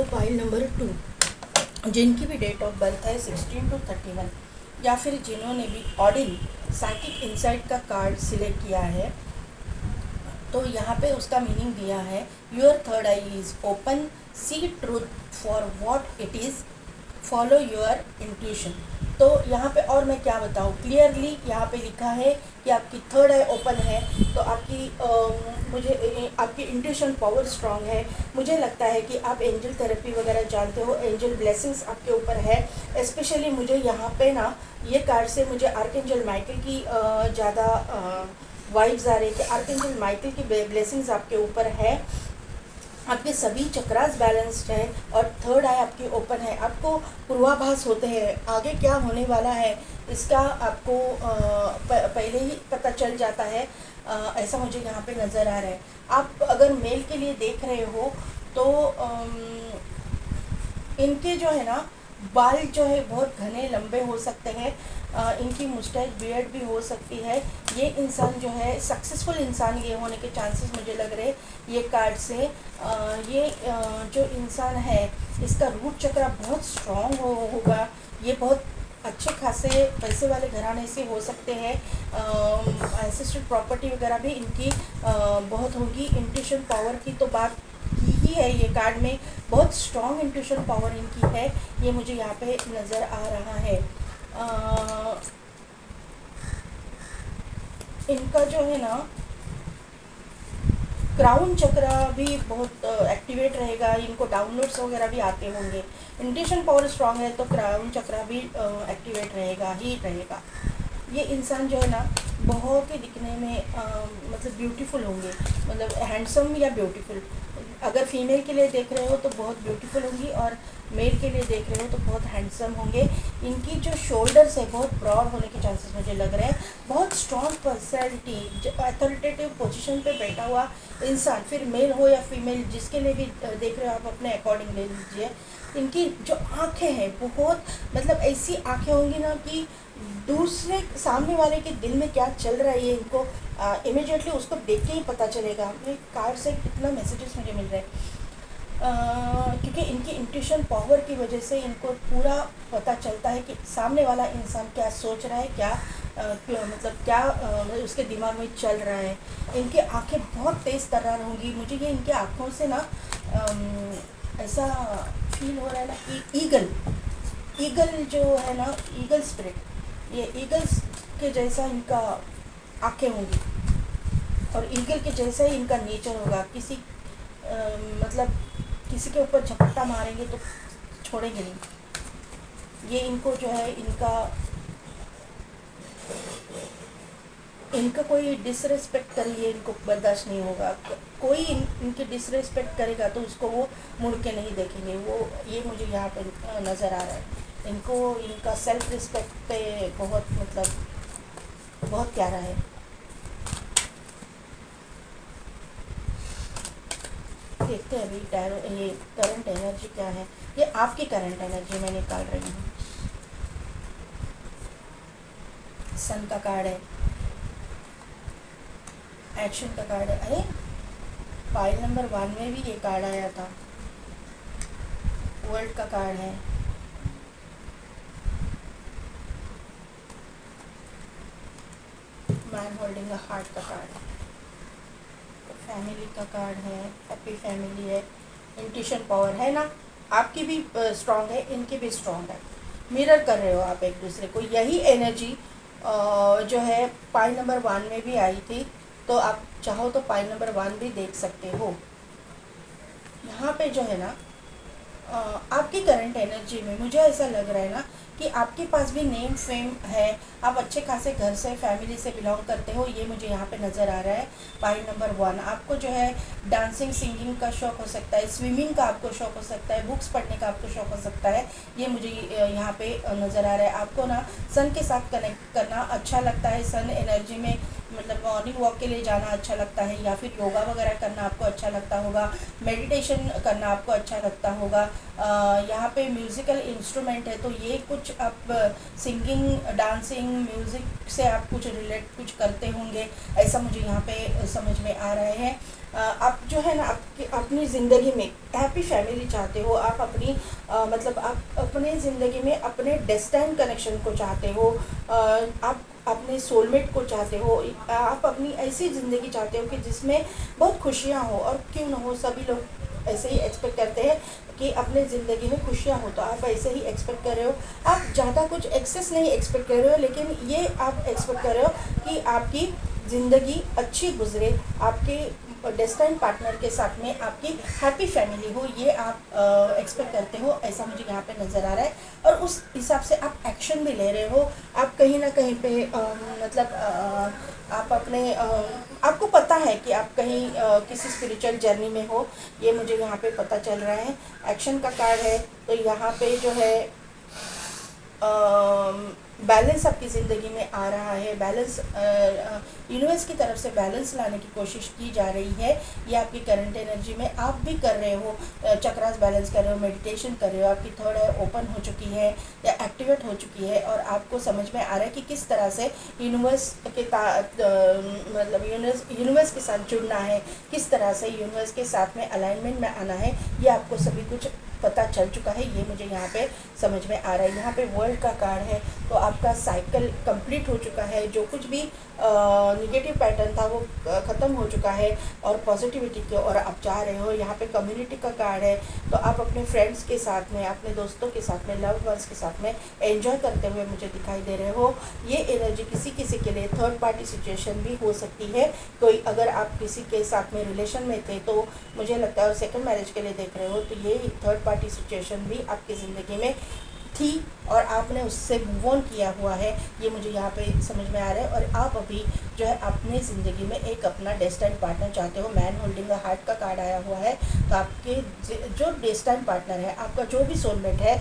पाइल नंबर 2, जिनकी भी डेट ऑफ बर्थ है 16 to 31, या फिर जिन्होंने भी ऑर्डिन साइकिक इंसाइट का कार्ड सिलेक्ट किया है, तो यहाँ पे उसका मीनिंग दिया है, your third eye is open, see truth for what it is, follow your intuition. तो यहाँ पे और मैं क्या बताऊँ, क्लियरली यहाँ पे लिखा है कि आपकी थर्ड आई ओपन है, तो आपकी इंट्यूशन पावर स्ट्रांग है। मुझे लगता है कि आप एंजल थेरेपी वगैरह जानते हो, एंजल ब्लेसिंग्स आपके ऊपर है। स्पेशली मुझे यहाँ पे ना ये कार्ड से मुझे आर्कएंजल माइकल की ज़्यादा वाइब्स आ रही थी। आर्कएंजल माइकल की ब्लेसिंग्स आपके ऊपर है, आपके सभी चक्रास बैलेंस्ड है और थर्ड आई आपकी ओपन है। आपको पूर्वाभास होते हैं, आगे क्या होने वाला है इसका आपको पहले ही पता चल जाता है। ऐसा मुझे यहाँ पे नज़र आ रहा है। आप अगर मेल के लिए देख रहे हो तो इनके जो है ना बाल जो है बहुत घने लंबे हो सकते हैं, इनकी मुस्टैच बियर्ड भी हो सकती है। ये इंसान जो है सक्सेसफुल इंसान ये होने के चांसेस मुझे लग रहे हैं ये कार्ड से। जो इंसान है इसका रूट चक्र बहुत स्ट्रॉन्ग होगा। ये बहुत अच्छे खासे पैसे वाले घराने से हो सकते हैं। एंसेस्ट्रल प्रॉपर्टी वगैरह भी इनकी बहुत होगी। इंट्यूशन पावर की तो बात की ही है, ये कार्ड में बहुत स्ट्रॉन्ग इंट्यूशन पावर इनकी है, ये मुझे यहाँ पे नज़र आ रहा है। इनका जो है ना क्राउन चक्र भी बहुत एक्टिवेट रहेगा, इनको डाउनलोड्स वगैरह भी आते होंगे। इंट्यूशन पावर स्ट्रांग है तो क्राउन चक्र भी एक्टिवेट रहेगा ही रहेगा। ये इंसान जो है ना बहुत ही दिखने में मतलब ब्यूटीफुल होंगे, मतलब हैंडसम या ब्यूटीफुल। अगर फीमेल के लिए देख रहे हो तो बहुत ब्यूटीफुल होंगी और मेल के लिए देख रहे हो तो बहुत हैंडसम होंगे। इनकी जो शोल्डर्स है बहुत ब्रॉड होने के चांसेस मुझे लग रहे हैं। बहुत स्ट्रॉन्ग पर्सनैलिटी, जो अथॉरिटेटिव पोजीशन पे बैठा हुआ इंसान, फिर मेल हो या फीमेल, जिसके लिए भी देख रहे हो आप अपने अकॉर्डिंग ले लीजिए। इनकी जो आँखें हैं बहुत मतलब ऐसी आँखें होंगी ना कि दूसरे सामने वाले के दिल में क्या चल रहा है ये इनको इमीडिएटली उसको देख के ही पता चलेगा। कार्ड से कितना मैसेजेस मुझे मिल रहे हैं, क्योंकि इनकी इंट्यूशन पावर की वजह से इनको पूरा पता चलता है कि सामने वाला इंसान क्या सोच रहा है, क्या मतलब क्या उसके दिमाग में चल रहा है। इनकी आंखें बहुत तेज़ तर्रार होंगी। मुझे ये इनके आँखों से ना ऐसा फील हो रहा है ना कि ईगल जो है ना, ईगल स्पिरिट, ये ईगल्स के जैसा इनका आँखें होंगी और ईगल के जैसा ही इनका नेचर होगा। मतलब किसी के ऊपर झपट्टा मारेंगे तो छोड़ेंगे नहीं। ये इनको जो है इनका कोई डिसरेस्पेक्ट करिए इनको बर्दाश्त नहीं होगा। कोई इनके डिसरेस्पेक्ट करेगा तो उसको वो मुड़ के नहीं देखेंगे। वो ये मुझे यहाँ पे नज़र आ रहा है। इनको इनका सेल्फ रिस्पेक्ट पे बहुत मतलब बहुत प्यारा है। देखते हैं अभी ये करंट एनर्जी क्या है। ये आपकी करंट एनर्जी मैं निकाल रही हूँ। सन का कार्ड है, एक्शन का कार्ड है। अरे फाइल नंबर 1 में भी ये कार्ड आया था। वर्ल्ड का कार्ड है, मैन होल्डिंग अ हार्ट का कार्ड है, फैमिली का कार्ड है, हैप्पी फैमिली है। इंट्यूशन पावर है ना, आपकी भी स्ट्रांग है, इनकी भी स्ट्रांग है। मिरर कर रहे हो आप एक दूसरे को। यही एनर्जी जो है पाइल नंबर 1 में भी आई थी, तो आप चाहो तो पाइल नंबर 1 भी देख सकते हो। यहाँ पे जो है ना आपकी करंट एनर्जी में मुझे ऐसा लग रहा है ना कि आपके पास भी नेम फेम है। आप अच्छे खासे घर से, फैमिली से बिलोंग करते हो, ये मुझे यहाँ पे नज़र आ रहा है। पॉइंट नंबर 1, आपको जो है डांसिंग सिंगिंग का शौक़ हो सकता है, स्विमिंग का आपको शौक़ हो सकता है, बुक्स पढ़ने का आपको शौक़ हो सकता है। ये मुझे यहाँ पे नज़र आ रहा है। आपको ना सन के साथ कनेक्ट करना अच्छा लगता है। सन एनर्जी में मतलब मॉर्निंग वॉक के लिए जाना अच्छा लगता है, या फिर योगा वगैरह करना आपको अच्छा लगता होगा, मेडिटेशन करना आपको अच्छा लगता होगा। यहाँ पे म्यूज़िकल इंस्ट्रूमेंट है, तो ये कुछ आप सिंगिंग, डांसिंग, म्यूज़िक से आप कुछ रिलेट कुछ करते होंगे, ऐसा मुझे यहाँ पे समझ में आ रहे हैं। आप जो है ना आपकी अपनी ज़िंदगी में हैप्पी फैमिली चाहते हो, आप अपनी मतलब आप अपने ज़िंदगी में अपने डेस्टिनी कनेक्शन को चाहते हो, आप अपने सोलमेट को चाहते हो, आप अपनी ऐसी ज़िंदगी चाहते हो कि जिसमें बहुत खुशियाँ हो, और क्यों ना हो, सभी लोग ऐसे ही एक्सपेक्ट करते हैं कि अपने ज़िंदगी में खुशियाँ हो, तो आप ऐसे ही एक्सपेक्ट कर रहे हो। आप ज़्यादा कुछ एक्सेस नहीं एक्सपेक्ट कर रहे हो, लेकिन ये आप एक्सपेक्ट कर रहे हो कि आपकी ज़िंदगी अच्छी गुजरे, आपके डेस्टिनी पार्टनर के साथ में आपकी हैप्पी फैमिली हो, ये आप एक्सपेक्ट करते हो, ऐसा मुझे यहाँ पे नज़र आ रहा है। और उस हिसाब से आप एक्शन भी ले रहे हो। आप कहीं ना कहीं पे मतलब आप अपने आपको पता है कि आप कहीं किसी स्पिरिचुअल जर्नी में हो, ये मुझे यहाँ पे पता चल रहा है। एक्शन का कार्ड है, तो यहाँ पे जो है बैलेंस आपकी ज़िंदगी में आ रहा है। बैलेंस यूनिवर्स की तरफ से बैलेंस लाने की कोशिश की जा रही है। ये आपकी करंट एनर्जी में आप भी कर रहे हो, चक्रास बैलेंस कर रहे हो, मेडिटेशन कर रहे हो, आपकी थर्ड है ओपन हो चुकी है या एक्टिवेट हो चुकी है, और आपको समझ में आ रहा है कि किस तरह से यूनिवर्स के मतलब यूनिवर्स के साथ जुड़ना है, किस तरह से यूनिवर्स के साथ में अलाइनमेंट में आना है, ये आपको सभी कुछ पता चल चुका है। ये मुझे यहाँ पे समझ में आ रहा है। यहाँ पे वर्ल्ड का कार्ड है, तो आपका साइकिल कंप्लीट हो चुका है। जो कुछ भी निगेटिव पैटर्न था वो ख़त्म हो चुका है, और पॉजिटिविटी की ओर आप जा रहे हो। यहाँ पे कम्युनिटी का कार्ड है, तो आप अपने फ्रेंड्स के साथ में, अपने दोस्तों के साथ में, लव्ड वंस के साथ में एंजॉय करते हुए मुझे दिखाई दे रहे हो। ये एनर्जी किसी किसी के लिए थर्ड पार्टी सिचुएशन भी हो सकती है। कोई अगर आप किसी के साथ में रिलेशन में थे, तो मुझे लगता है, और सेकंड मैरिज के लिए देख रहे हो, तो ये थर्ड पार्टी सिचुएशन भी आपकी ज़िंदगी में थी, और आपने उससे मूव ऑन किया हुआ है, ये मुझे यहाँ पे समझ में आ रहा है। और आप अभी जो है अपनी ज़िंदगी में एक अपना डेस्टिनी पार्टनर चाहते हो। मैन होल्डिंग द हार्ट का कार्ड आया हुआ है, तो आपके जो डेस्टिनी पार्टनर है, आपका जो भी सोलमेट है,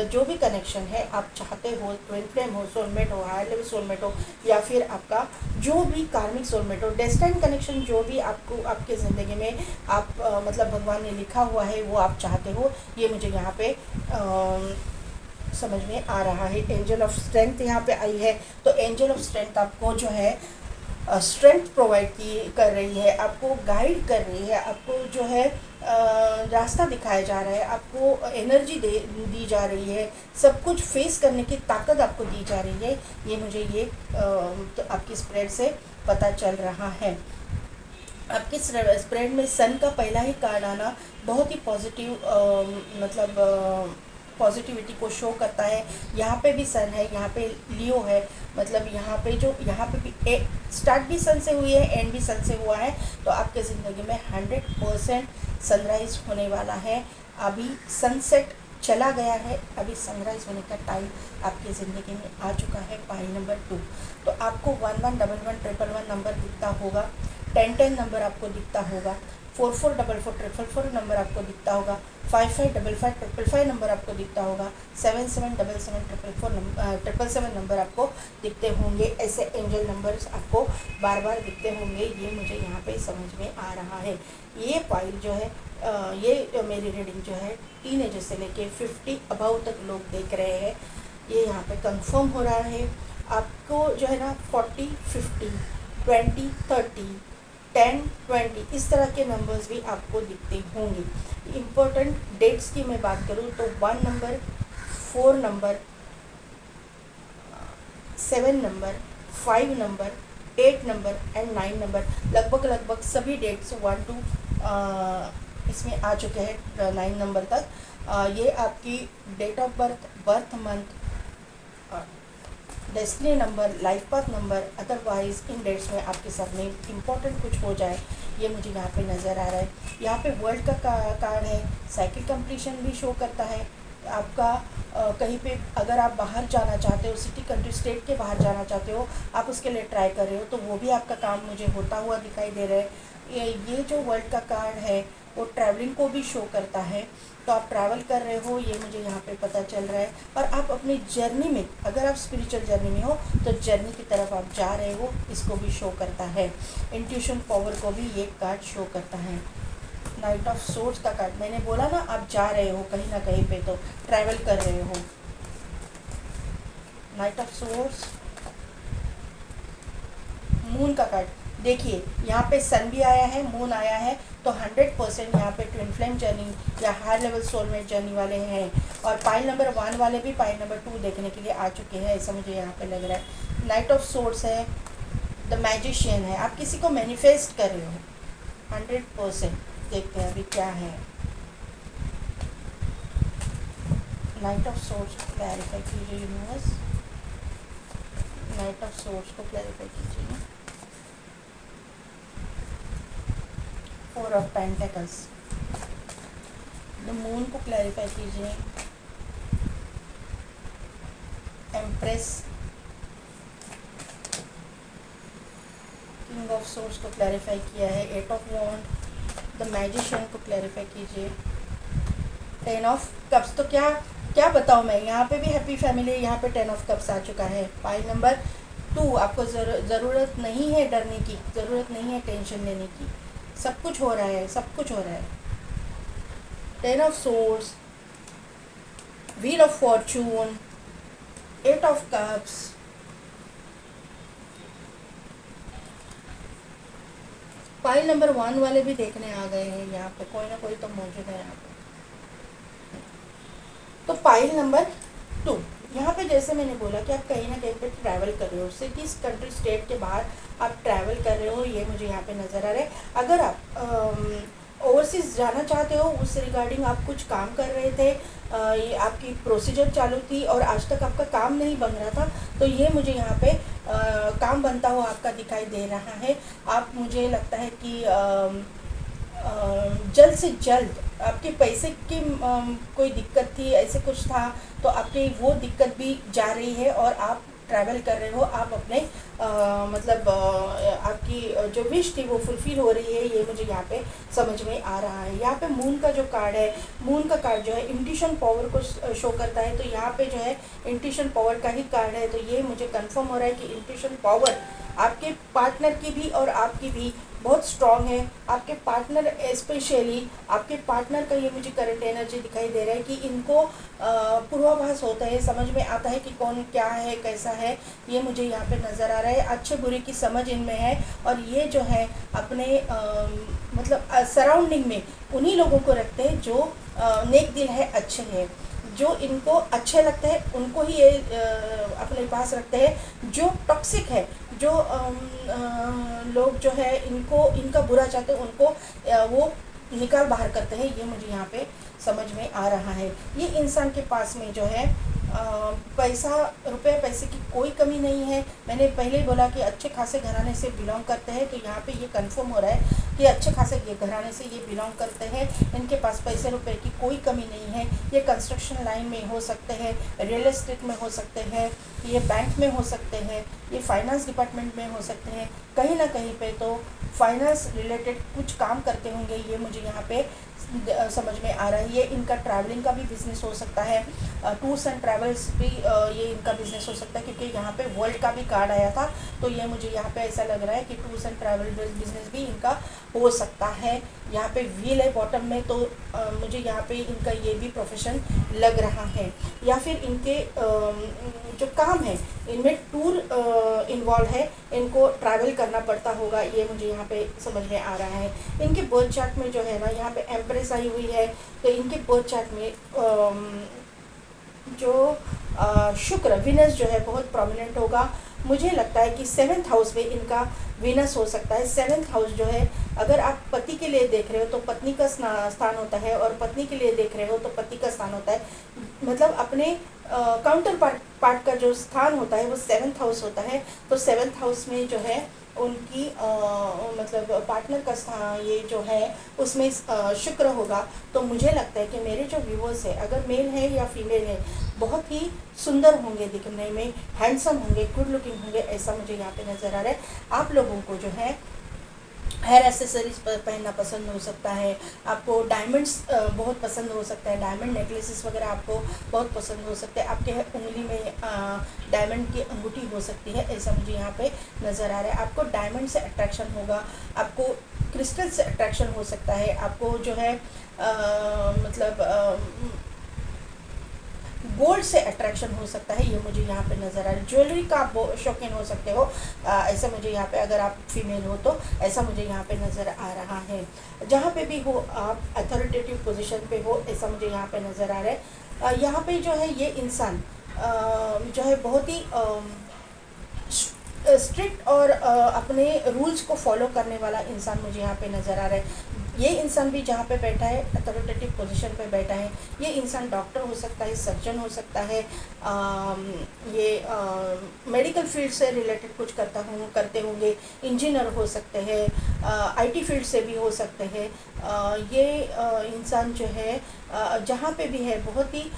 जो भी कनेक्शन है आप चाहते हो, ट्विन फ्लेम हो, सोलमेट हो, हायर लेवल सोलमेट हो, या फिर आपका जो भी कार्मिक सोलमेट हो, डेस्टिनी कनेक्शन जो भी आपको आपके ज़िंदगी में आप मतलब भगवान ने लिखा हुआ है, वो आप चाहते हो, ये मुझे यहाँ पे समझ में आ रहा है। एंजल ऑफ स्ट्रेंथ यहाँ पे आई है, तो एंजल ऑफ स्ट्रेंथ आपको जो है स्ट्रेंथ प्रोवाइड कर रही है, आपको गाइड कर रही है, आपको जो है रास्ता दिखाया जा रहा है, आपको एनर्जी दी जा रही है, सब कुछ फेस करने की ताकत आपको दी जा रही है। ये मुझे ये तो आपकी स्प्रेड से पता चल रहा है। आपके स्प्रेड में सन का पहला ही कार्ड आना बहुत ही पॉजिटिव मतलब पॉजिटिविटी को शो करता है। यहाँ पे भी सन है, यहाँ पे लियो है, मतलब यहाँ पे भी स्टार्ट भी सन से हुई है, एंड भी सन से हुआ है, तो आपके ज़िंदगी में 100% सनराइज़ होने वाला है। अभी सनसेट चला गया है, अभी सनराइज़ होने का टाइम आपकी ज़िंदगी में आ चुका है। पाई नंबर 2, तो आपको 11111111 नंबर दिखता होगा, 1010 नंबर आपको दिखता होगा, 444444 नंबर आपको दिखता होगा, 555555 नंबर आपको दिखता होगा, 777744 नंबर आपको दिखते होंगे। ऐसे एंजल नंबर्स आपको बार बार दिखते होंगे, ये मुझे यहाँ पे समझ में आ रहा है। ये फाइल जो है ये मेरी रीडिंग जो है टीनेजर से लेके 50 अबव तक लोग देख रहे हैं, ये यहाँ पे कंफर्म हो रहा है। आपको जो है ना 40 50 20 30 10 20 इस तरह के नंबर्स भी आपको दिखते होंगे। इम्पोर्टेंट डेट्स की मैं बात करूँ तो 1 number, 4 number, 7 number, 5 number, 8 number and 9 number, लगभग सभी डेट्स 1 to इसमें आ चुके हैं 9 नंबर तक। ये आपकी date of birth, birth month, destiny number, life path number, otherwise इन डेट्स में आपके साथ में इम्पोर्टेंट कुछ हो जाए, ये मुझे यहाँ पे नज़र आ रहा है। यहाँ पे वर्ल्ड का कार्ड है, साइकिल कंप्लीशन भी शो करता है। आपका कहीं पे अगर आप बाहर जाना चाहते हो, सिटी कंट्री स्टेट के बाहर जाना चाहते हो, आप उसके लिए ट्राई कर रहे हो, तो वो भी आपका काम मुझे होता हुआ दिखाई दे रहा है। ये जो वर्ल्ड का कार्ड है वो ट्रैवलिंग को भी शो करता है। तो आप ट्रैवल कर रहे हो ये मुझे यहाँ पे पता चल रहा है। और आप अपनी जर्नी में, अगर आप स्पिरिचुअल जर्नी में हो तो जर्नी की तरफ आप जा रहे हो, इसको भी शो करता है। इंट्यूशन पावर को भी ये कार्ड शो करता है। नाइट ऑफ सोर्स का कार्ड, मैंने बोला ना आप जा रहे हो कहीं ना कहीं पे, तो ट्रैवल कर रहे हो। नाइट ऑफ सोर्स, मून का कार्ड, देखिए यहाँ पे सन भी आया है, मून आया है, तो 100% यहाँ पे ट्विन फ्लेम जर्नी या हाई लेवल सोलमेट जर्नी वाले हैं। और पाइल नंबर 1 वाले भी पाइल नंबर 2 देखने के लिए आ चुके हैं, ऐसा मुझे यहाँ पे लग रहा है। नाइट ऑफ सोर्स है, द मैजिशियन है, आप किसी को मैनिफेस्ट कर रहे हो 100%। देखते हैं अभी क्या है। नाइट ऑफ सोर्स को क्लैरिफाई कीजिए यूनिवर्स, नाइट ऑफ सोर्स को क्लैरिफाई कीजिए। 4 ऑफ पेंटिकल्स, द मून को क्लैरिफाई कीजिए। एम्प्रेस, किंग ऑफ सोर्स को क्लैरिफाई किया है। 8 ऑफ वॉन्ड, द मैजिशियन को क्लैरिफाई कीजिए। 10 ऑफ कप्स, तो क्या क्या बताऊँ मैं, यहाँ पे भी हैप्पी फैमिली, यहाँ पे 10 ऑफ कप्स आ चुका है। पाइल नंबर 2, आपको ज़रूरत नहीं है डरने की, ज़रूरत नहीं है टेंशन लेने की, सब कुछ हो रहा है, सब कुछ हो रहा है। 10 of source, wheel of Fortune, 8 of cups, pile number 1 वाले भी देखने आ गए हैं यहाँ पे, कोई ना कोई तो मौजूद है यहाँ पे। तो पाइल नंबर 2, यहाँ पे जैसे मैंने बोला कि आप कहीं ना कहीं पे ट्रैवल कर रहे हो, सिटीज कंट्री स्टेट के बाहर आप ट्रैवल कर रहे हो, ये मुझे यहाँ पे नज़र आ रहा है। अगर आप ओवरसीज़ जाना चाहते हो, उस रिगार्डिंग आप कुछ काम कर रहे थे, ये आपकी प्रोसीजर चालू थी और आज तक आपका काम नहीं बन रहा था, तो ये मुझे यहाँ पे काम बनता हुआ आपका दिखाई दे रहा है। आप, मुझे लगता है कि जल्द से जल्द आपके पैसे की कोई दिक्कत थी, ऐसे कुछ था, तो आपकी वो दिक्कत भी जा रही है और आप ट्रैवल कर रहे हो, आप अपने मतलब आपकी जो विश थी वो फुलफिल हो रही है, ये मुझे यहाँ पे समझ में आ रहा है। यहाँ पे मून का जो कार्ड है, मून का कार्ड जो है इंट्यूशन पावर को शो करता है, तो यहाँ पे जो है इंट्यूशन पावर का ही कार्ड है, तो ये मुझे कंफर्म हो रहा है कि इंट्यूशन पावर आपके पार्टनर की भी और आपकी भी बहुत स्ट्रॉन्ग है। आपके पार्टनर, स्पेशली आपके पार्टनर का ये मुझे करंट एनर्जी दिखाई दे रहा है कि इनको पूर्वाभास होता है, समझ में आता है कि कौन क्या है कैसा है, ये मुझे यहाँ पे नज़र आ रहा है। अच्छे बुरे की समझ इनमें है और ये जो है अपने मतलब सराउंडिंग में उन्हीं लोगों को रखते हैं जो नेक दिल है, अच्छे हैं, जो इनको अच्छे लगते हैं उनको ही ये अपने पास रखते हैं। जो टॉक्सिक है, जो लोग जो है इनको, इनका बुरा चाहते हैं, उनको वो निकाल बाहर करते हैं, ये मुझे यहाँ पे समझ में आ रहा है। ये इंसान के पास में जो है पैसा, रुपये पैसे की कोई कमी नहीं है। मैंने पहले ही बोला कि अच्छे खासे घराने से बिलोंग करते हैं, तो यहाँ पे ये कंफर्म हो रहा है कि अच्छे खासे ये घराने से ये बिलोंग करते हैं। इनके पास पैसे रुपए की कोई कमी नहीं है। ये कंस्ट्रक्शन लाइन में हो सकते हैं, रियल एस्टेट में हो सकते हैं, ये बैंक में हो सकते हैं, ये फाइनेंस डिपार्टमेंट में हो सकते हैं, कहीं ना कहीं पे तो फाइनेंस रिलेटेड कुछ काम करते होंगे, ये मुझे यहाँ पे समझ में आ रहा है। ये इनका ट्रैवलिंग का भी बिज़नेस हो सकता है, टूर्स एंड ट्रैवल्स भी ये इनका बिज़नेस हो सकता है, क्योंकि यहाँ पे वर्ल्ड का भी कार्ड आया था, तो ये मुझे यहाँ पे ऐसा लग रहा है कि टूर्स एंड ट्रैवल बिज़नेस भी इनका हो सकता है। यहाँ पे व्हील है बॉटम में, तो मुझे यहाँ पे इनका ये भी प्रोफेशन लग रहा है। या फिर इनके जो काम है इनमें टूर इन्वॉल्व है, इनको ट्रैवल करना पड़ता होगा, ये मुझे यहाँ पे समझ में आ रहा है। इनके बर्थ चार्ट में जो है ना, यहाँ पे एम्प्रेस आई हुई है, तो इनके बर्थ चार्ट में जो शुक्र, विनस जो है बहुत प्रोमिनेंट होगा। मुझे लगता है कि 7th हाउस में इनका विनस हो सकता है। 7th हाउस जो है, अगर आप पति के लिए देख रहे हो तो पत्नी का स्थान होता है, और पत्नी के लिए देख रहे हो तो पति का स्थान होता है। मतलब अपने काउंटर पार्ट का जो स्थान होता है वो 7th हाउस होता है। तो 7th हाउस में जो है उनकी मतलब पार्टनर का स्थान ये जो है उसमें शुक्र होगा। तो मुझे लगता है कि मेरे जो व्यूवर्स है, अगर मेल है या फीमेल है, बहुत ही सुंदर होंगे, दिखने में हैंडसम होंगे, गुड लुकिंग होंगे, ऐसा मुझे यहाँ पे नज़र आ रहा है। आप लोगों को जो है हेयर एसेसरीज पहनना पसंद हो सकता है, आपको डायमंड्स बहुत पसंद हो सकता है, डायमंड नेकलेसेस वगैरह आपको बहुत पसंद हो सकते हैं, आपके उंगली में डायमंड की अंगूठी हो सकती है, ऐसा मुझे यहाँ पे नज़र आ रहा है। आपको डायमंड से अट्रैक्शन होगा, आपको क्रिस्टल से अट्रैक्शन हो सकता है, आपको जो है मतलब गोल्ड से अट्रैक्शन हो सकता है, ये मुझे यहाँ पे नज़र आ रहा है। ज्वेलरी का आप शौकीन हो सकते हो, ऐसा मुझे यहाँ पे, अगर आप फीमेल हो तो ऐसा मुझे यहाँ पे नज़र आ रहा है। जहाँ पे भी हो आप अथॉरिटेटिव पोजीशन पे हो, ऐसा मुझे यहाँ पे नज़र आ रहा है। यहाँ पे जो है ये इंसान जो है बहुत ही स्ट्रिक्ट और अपने रूल्स को फॉलो करने वाला इंसान मुझे यहाँ पे नज़र आ रहा है। ये इंसान भी जहाँ पे बैठा है अथॉरिटेटिव पोजीशन पे बैठा है, ये इंसान डॉक्टर हो सकता है, सर्जन हो सकता है, ये मेडिकल फील्ड से रिलेटेड कुछ करते होंगे, इंजीनियर हो सकते हैं, आईटी फील्ड से भी हो सकते हैं। ये इंसान जो है जहाँ पे भी है बहुत ही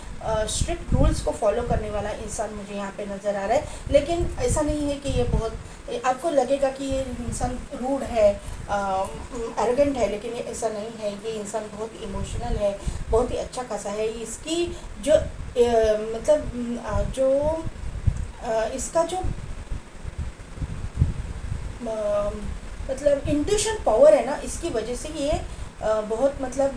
स्ट्रिक्ट रूल्स को फॉलो करने वाला इंसान मुझे यहाँ पे नज़र आ रहा है। लेकिन ऐसा नहीं है कि ये बहुत, आपको लगेगा कि ये इंसान रूड है, एरोगेंट है, लेकिन ये ऐसा नहीं है। ये इंसान बहुत इमोशनल है, बहुत ही अच्छा खासा है। इसकी जो मतलब जो इसका जो मतलब इंट्यूशन पावर है ना, इसकी वजह से ये बहुत मतलब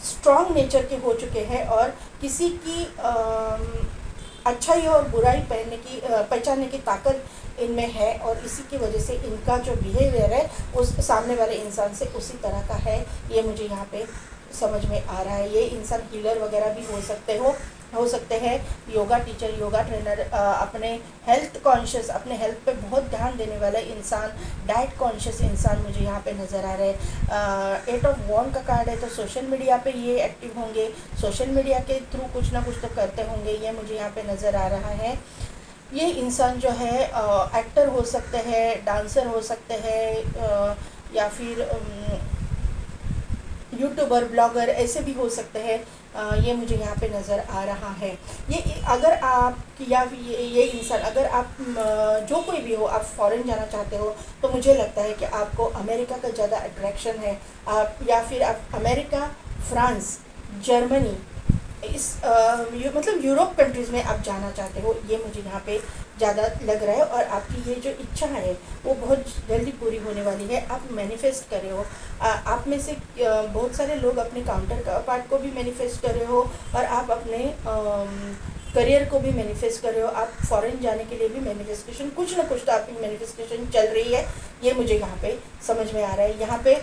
स्ट्रॉन्ग नेचर के हो चुके हैं, और किसी की अच्छाई और बुराई पहचानने की ताकत इनमें है, और इसी की वजह से इनका जो बिहेवियर है उस सामने वाले इंसान से उसी तरह का है, ये मुझे यहाँ पे समझ में आ रहा है। ये इंसान हीलर वगैरह भी हो सकते हैं, योगा टीचर, योगा ट्रेनर, अपने हेल्थ कॉन्शियस, अपने हेल्थ पे बहुत ध्यान देने वाला इंसान, डाइट कॉन्शियस इंसान मुझे यहाँ पे नज़र आ रहे हैं। 8 ऑफ वॉन्ड का कार्ड है, तो सोशल मीडिया पे ये एक्टिव होंगे, सोशल मीडिया के थ्रू कुछ ना कुछ तो करते होंगे, ये मुझे यहाँ पे नज़र आ रहा है। ये इंसान जो है एक्टर हो सकते हैं, डांसर हो सकते हैं, या फिर यूट्यूबर, ब्लॉगर ऐसे भी हो सकते हैं, ये मुझे यहाँ पे नज़र आ रहा है। ये अगर आप या ये इंसान, अगर आप जो कोई भी हो, आप फॉरेन जाना चाहते हो, तो मुझे लगता है कि आपको अमेरिका का ज़्यादा अट्रैक्शन है, आप या फिर आप अमेरिका, फ्रांस, जर्मनी, मतलब यूरोप कंट्रीज़ में आप जाना चाहते हो, ये मुझे यहाँ पे ज़्यादा लग रहा है। और आपकी ये जो इच्छा है वो बहुत जल्दी पूरी होने वाली है, आप मैनिफेस्ट कर रहे हो। आप में से बहुत सारे लोग अपने काउंटर पार्ट को भी मैनिफेस्ट कर रहे हो, और आप अपने करियर को भी मैनिफेस्ट कर रहे हो, आप फॉरेन जाने के लिए भी मैनिफेस्टेशन, कुछ ना कुछ तो आपकी मैनिफेस्टेशन चल रही है, ये मुझे यहाँ पे समझ में आ रहा है। यहाँ पे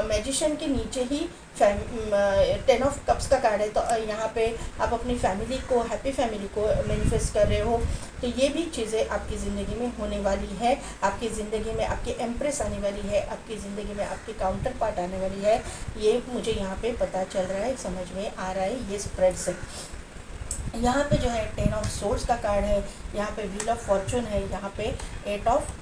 मैजिशियन के नीचे ही 10 ऑफ कप्स का कार्ड है, तो यहाँ पे आप अपनी फैमिली को, हैप्पी फैमिली को मैनिफेस्ट कर रहे हो, तो ये भी चीज़ें आपकी ज़िंदगी में होने वाली है। आपकी ज़िंदगी में आपकी एम्प्रेस आने वाली है, आपकी ज़िंदगी में आपकी काउंटर पार्ट आने वाली है, ये मुझे यहाँ पे पता चल रहा है, समझ में आ रहा है ये स्प्रेड से। यहाँ पे जो है 10 ऑफ सोर्ड्स का कार्ड है, यहाँ पे व्हील ऑफ फॉर्चून है, यहाँ पे 8 ऑफ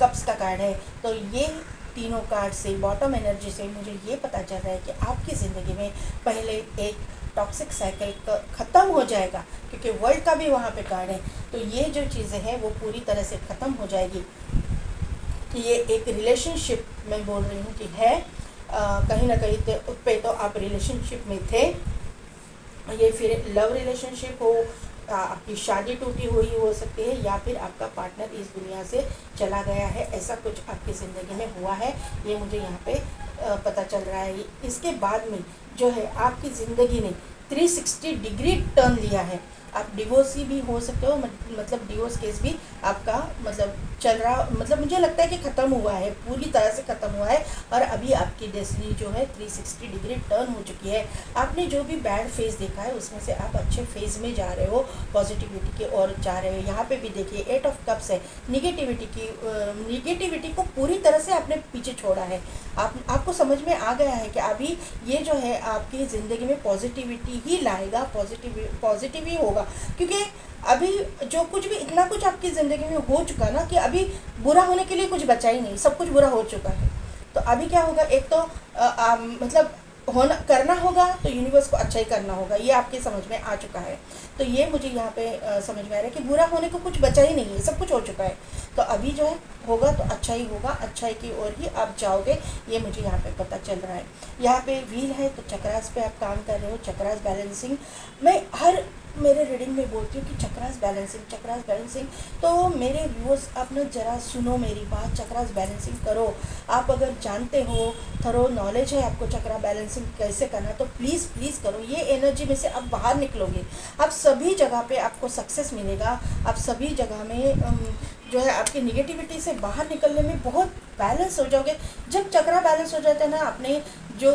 कप्स का कार्ड है। तो ये तीनों कार्ड से, बॉटम एनर्जी से मुझे ये पता चल रहा है कि आपकी ज़िंदगी में पहले एक टॉक्सिक साइकिल ख़त्म हो जाएगा, क्योंकि वर्ल्ड का भी वहाँ पे कार्ड है। तो ये जो चीज़ें हैं वो पूरी तरह से ख़त्म हो जाएगी। कि ये एक रिलेशनशिप मैं बोल रही हूँ कि है, कहीं ना कहीं पे तो आप रिलेशनशिप में थे, ये फिर लव रिलेशनशिप हो, आपकी शादी टूटी हुई हो सकती है, या फिर आपका पार्टनर इस दुनिया से चला गया है, ऐसा कुछ आपकी ज़िंदगी में हुआ है, ये मुझे यहाँ पे पता चल रहा है। इसके बाद में जो है आपकी ज़िंदगी ने 360 डिग्री टर्न लिया है। आप डिवोर्सी भी हो सकते हो, मतलब डिवोर्स केस भी आपका मतलब चल रहा, मतलब मुझे लगता है कि ख़त्म हुआ है, पूरी तरह से ख़त्म हुआ है, और अभी आपकी डेस्टिनी जो है 360 डिग्री टर्न हो चुकी है। आपने जो भी बैड फेज देखा है उसमें से आप अच्छे फेज में जा रहे हो, पॉजिटिविटी की ओर जा रहे हो। यहाँ पे भी देखिए 8 ऑफ कप्स है, निगेटिविटी को पूरी तरह से आपने पीछे छोड़ा है। आपको समझ में आ गया है कि अभी ये जो है आपकी ज़िंदगी में पॉजिटिविटी ही लाएगा, पॉजिटिव ही होगा, क्योंकि अभी जो कुछ भी, इतना कुछ आपकी ज़िंदगी में हो चुका ना कि अभी बुरा होने के लिए कुछ बचा ही नहीं, सब कुछ बुरा हो चुका है। तो अभी क्या होगा, एक तो मतलब होना करना होगा तो यूनिवर्स को अच्छा ही करना होगा, ये आपके समझ में आ चुका है। तो ये मुझे यहाँ पे समझ में आ रहा है कि बुरा होने को कुछ बचा ही नहीं है, सब कुछ हो चुका है। तो अभी जो है होगा तो अच्छा ही होगा, अच्छाई की ओर ही आप जाओगे, ये मुझे यहाँ पे पता चल रहा है। यहाँ पे व्हील है तो चक्रास पे आप काम कर रहे हो, चक्रास बैलेंसिंग। मैं हर मेरे रीडिंग में बोलती हूँ कि चक्रास बैलेंसिंग, चक्रास बैलेंसिंग। तो मेरे व्यूअर्स आप ना ज़रा सुनो मेरी बात, चक्रास बैलेंसिंग करो। आप अगर जानते हो, थरो नॉलेज है आपको चक्रा बैलेंसिंग कैसे करना, तो प्लीज़ प्लीज़ करो। ये एनर्जी में से आप बाहर निकलोगे, आप सभी जगह पे आपको सक्सेस मिलेगा। आप सभी जगह में जो है आपकी निगेटिविटी से बाहर निकलने में बहुत बैलेंस हो जाओगे। जब चक्रा बैलेंस हो जाता है ना, अपने जो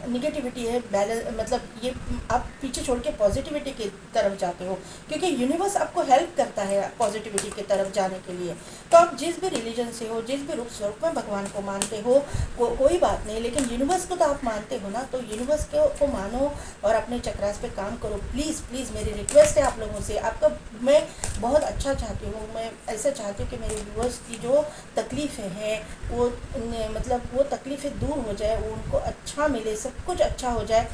निगेटिविटी है बैलेंस, मतलब ये आप पीछे छोड़ के पॉजिटिविटी की तरफ जाते हो, क्योंकि यूनिवर्स आपको हेल्प करता है पॉजिटिविटी की तरफ जाने के लिए। तो आप जिस भी रिलीजन से हो, जिस भी रूप स्वरूप में भगवान को मानते हो, कोई बात नहीं, लेकिन यूनिवर्स को तो आप मानते हो ना, तो यूनिवर्स को मानो और अपने चक्रास पे काम करो। प्लीज़ प्लीज़ मेरी रिक्वेस्ट है आप लोगों से, आपका मैं बहुत अच्छा चाहती हूँ। मैं ऐसा चाहती हूँ कि मेरे व्यूअर्स की जो तकलीफ़ें हैं वो मतलब वो तकलीफ़ें दूर हो जाए, वो उनको अच्छा मिले, सब कुछ अच्छा हो जाए।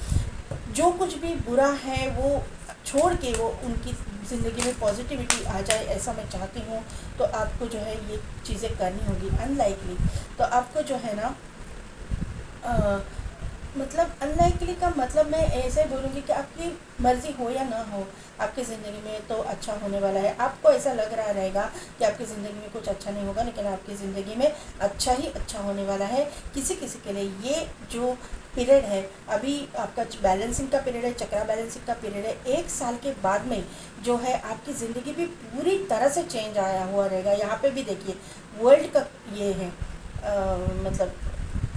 जो कुछ भी बुरा है वो छोड़ के वो उनकी ज़िंदगी में पॉजिटिविटी आ जाए, ऐसा मैं चाहती हूँ। तो आपको जो है ये चीज़ें करनी होगी। अनलाइकली तो आपको जो है ना मतलब अनलाइकली का मतलब मैं ऐसे बोलूँगी कि आपकी मर्ज़ी हो या ना हो, आपकी ज़िंदगी में तो अच्छा होने वाला है। आपको ऐसा लग रहा रहेगा कि आपकी ज़िंदगी में कुछ अच्छा नहीं होगा, लेकिन आपकी ज़िंदगी में अच्छा ही अच्छा होने वाला है। किसी किसी के लिए ये जो पीरियड है, अभी आपका बैलेंसिंग का पीरियड है, चक्रा बैलेंसिंग का पीरियड है, 1 साल के बाद में जो है आपकी ज़िंदगी भी पूरी तरह से चेंज आया हुआ रहेगा। यहाँ पे भी देखिए वर्ल्ड का ये है मतलब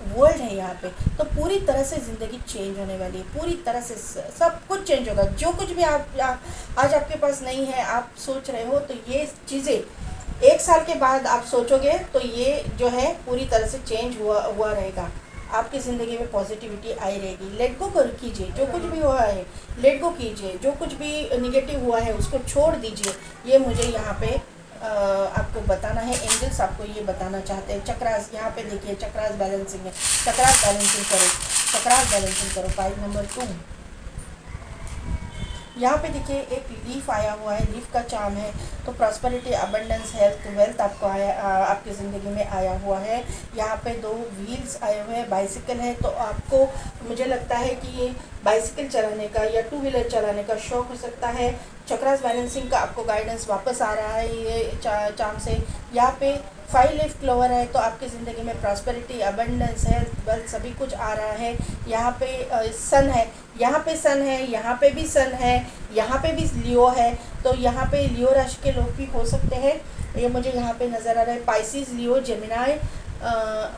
वर्ल्ड है यहाँ पे, तो पूरी तरह से ज़िंदगी चेंज होने वाली है, पूरी तरह से सब कुछ चेंज होगा। जो कुछ भी आप आज आपके पास नहीं है, आप सोच रहे हो, तो ये चीज़ें 1 साल के बाद आप सोचोगे तो ये जो है पूरी तरह से चेंज हुआ रहेगा। आपकी ज़िंदगी में पॉजिटिविटी आई रहेगी। लेट गो कर कीजिए, जो कुछ भी हुआ है लेट गो कीजिए, जो कुछ भी निगेटिव हुआ है उसको छोड़ दीजिए। ये मुझे यहाँ पे आपको बताना है, एंजल्स आपको ये बताना चाहते हैं। चक्रास यहाँ पे देखिए, चक्रास बैलेंसिंग है, चक्रास बैलेंसिंग करो, चक्रास बैलेंसिंग करो। फाइल नंबर 2 यहाँ पे देखिए एक लीफ आया हुआ है, लीफ का चार्म है। तो प्रॉस्पेरिटी, अबंडेंस, हेल्थ, वेल्थ आपको आपकी ज़िंदगी में आया हुआ है। यहाँ पे 2 व्हील्स आए हुए हैं, बाइसिकल है। तो आपको मुझे लगता है कि ये बाइसिकल चलाने का या 2 व्हीलर चलाने का शौक़ हो सकता है। चक्रास बैलेंसिंग का आपको गाइडेंस वापस आ रहा है ये चार्म से। यहाँ पे 5 लीफ क्लोवर है, तो आपकी ज़िंदगी में प्रॉस्पेरिटी, अबंडेंस, हेल्थ, वेल्थ सभी कुछ आ रहा है। यहाँ पे सन है, यहाँ पे सन है, यहाँ पे भी सन है, यहाँ पे भी लियो है। तो यहाँ पे लियो राशि के लोग भी हो सकते हैं, ये मुझे यहाँ पे नज़र आ रहा है। पाइसिस, लियो, जेमिनाई,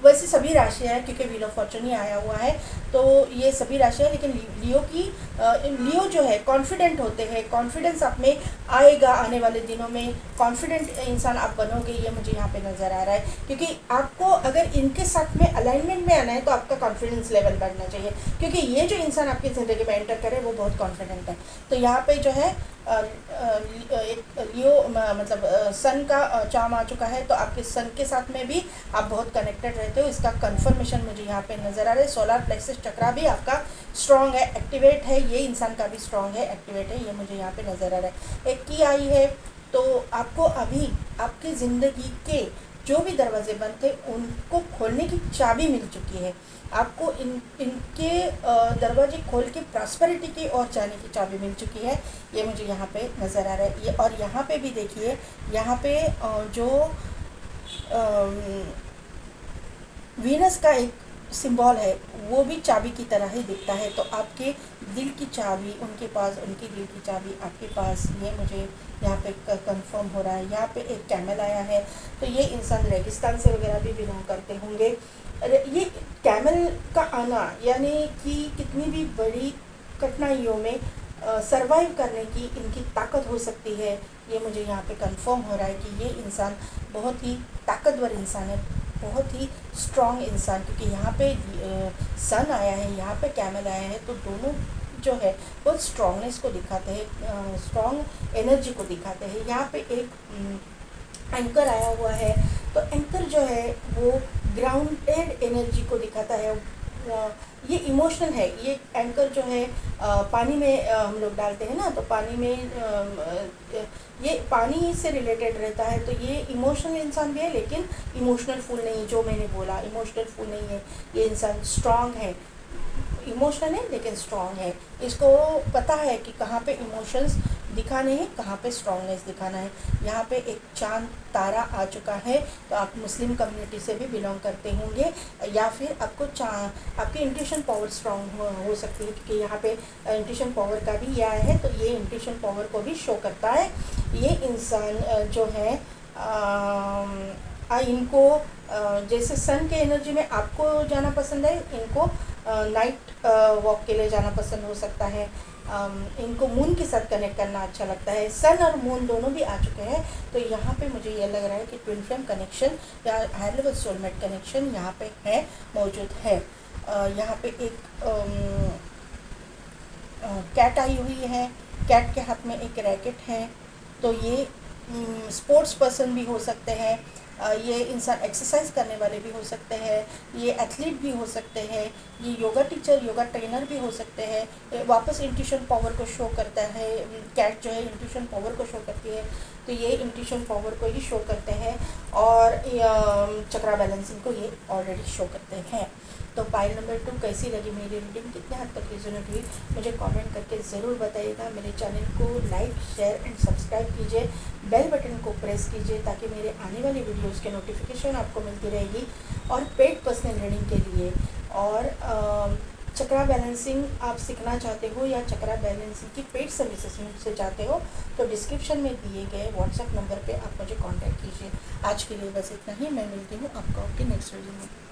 वैसे सभी राशियाँ हैं क्योंकि व्हील ऑफ फॉर्चून ही आया हुआ है, तो ये सभी राशियाँ, लेकिन लियो जो है कॉन्फिडेंट होते हैं, कॉन्फिडेंस आप में आएगा आने वाले दिनों में, कॉन्फिडेंट इंसान आप बनोगे, ये मुझे यहाँ पे नज़र आ रहा है। क्योंकि आपको अगर इनके साथ में अलाइनमेंट में आना है तो आपका कॉन्फिडेंस लेवल बढ़ना चाहिए, क्योंकि ये जो इंसान आपकी ज़िंदगी में एंटर करे वो बहुत कॉन्फिडेंट है। तो यहाँ पे जो है एक लियो मतलब सन का चार्म आ चुका है, तो आपके सन के साथ में भी आप बहुत कनेक्टेड रहते हो, इसका कंफर्मेशन मुझे यहाँ पे नज़र आ रहा है। सोलर प्लेक्सस चक्रा भी आपका स्ट्रॉन्ग है, एक्टिवेट है, ये इंसान का भी स्ट्रॉन्ग है, एक्टिवेट है, ये मुझे यहाँ पे नज़र आ रहा है। एक की आई है, तो आपको अभी आपकी ज़िंदगी के जो भी दरवाजे बंद थे उनको खोलने की चाबी मिल चुकी है। आपको इनके दरवाजे खोल के प्रॉस्पेरिटी की ओर जाने की चाबी मिल चुकी है, ये मुझे यहाँ पे नज़र आ रहा है। ये और यहाँ पे भी देखिए, यहाँ पे जो वीनस का एक सिंबल है वो भी चाबी की तरह ही दिखता है। तो आपके दिल की चाबी उनके पास, उनकी दिल की चाबी आपके पास, ये मुझे यहाँ पे कंफर्म हो रहा है। यहाँ पे एक कैमल आया है, तो ये इंसान रेगिस्तान से वगैरह भी बिलोंग करते होंगे। ये कैमल का आना यानी कि कितनी भी बड़ी कठिनाइयों में सरवाइव करने की इनकी ताकत हो सकती है, ये मुझे यहाँ पे कंफर्म हो रहा है कि ये इंसान बहुत ही ताकतवर इंसान है, बहुत ही स्ट्रॉन्ग इंसान, क्योंकि यहाँ पे सन आया है, यहाँ पे कैमल आया है, तो दोनों जो है बहुत स्ट्रॉन्गनेस को दिखाते हैं, स्ट्रॉन्ग एनर्जी को दिखाते हैं। यहाँ पे एक एंकर आया हुआ है, तो एंकर जो है वो ग्राउंडेड एनर्जी को दिखाता है, ये इमोशनल है। ये एंकर जो है पानी में हम लोग डालते हैं ना, तो पानी में ये पानी से रिलेटेड रहता है। तो ये इमोशनल इंसान भी है, लेकिन इमोशनल फुल नहीं, जो मैंने बोला इमोशनल फुल नहीं है। ये इंसान स्ट्रांग है, इमोशनल है लेकिन स्ट्रांग है। इसको पता है कि कहाँ पे इमोशंस दिखाने हैं, कहाँ पे स्ट्रांगनेस दिखाना है। यहाँ पे एक चांद तारा आ चुका है, तो आप मुस्लिम कम्युनिटी से भी बिलोंग करते होंगे, या फिर आपको आपकी इंट्यूशन पावर स्ट्रांग हो सकती है, क्योंकि यहाँ पे इंट्यूशन पावर का भी ये आया है, तो ये इंट्यूशन पावर को भी शो करता है। ये इंसान जो है इनको जैसे सन के एनर्जी में आपको जाना पसंद है, इनको नाइट वॉक के लिए जाना पसंद हो सकता है। इनको मून के साथ कनेक्ट करना अच्छा लगता है। सन और मून दोनों भी आ चुके हैं, तो यहाँ पे मुझे ये लग रहा है कि ट्विन फ्लेम कनेक्शन या हायर लेवल सोलमेट कनेक्शन यहाँ पे है, मौजूद है। यहाँ पे एक कैट आई हुई है, कैट के हाथ में एक रैकेट है। तो ये स्पोर्ट्स पर्सन भी हो सकते हैं, ये इंसान एक्सरसाइज करने वाले भी हो सकते हैं, ये एथलीट भी हो सकते हैं, ये योगा टीचर, योगा ट्रेनर भी हो सकते हैं। वापस इंट्यूशन पावर को शो करता है। कैट जो है इंट्यूशन पावर को शो करती है, तो ये इंट्यूशन पावर को ही शो करते हैं। और चक्रा बैलेंसिंग को ये ऑलरेडी शो करते हैं। तो पाइल नंबर 2 कैसी लगी मेरी रीडिंग, कितने हद तक रिजोनेट हुई, मुझे कमेंट करके ज़रूर बताइएगा। मेरे चैनल को लाइक, शेयर एंड सब्सक्राइब कीजिए, बेल बटन को प्रेस कीजिए, ताकि मेरे आने वाली वीडियोस के नोटिफिकेशन आपको मिलती रहेगी। और पेड पर्सनल रीडिंग के लिए और चक्रा बैलेंसिंग आप सीखना चाहते हो, या चक्रा बैलेंसिंग की पेड सर्विसेज मुझसे चाहते हो, तो डिस्क्रिप्शन में दिए गए व्हाट्सएप नंबर पे आप मुझे कांटेक्ट कीजिए। आज के लिए बस इतना ही। मैं मिलती हूँ आपको आपके नेक्स्ट वीडियो में।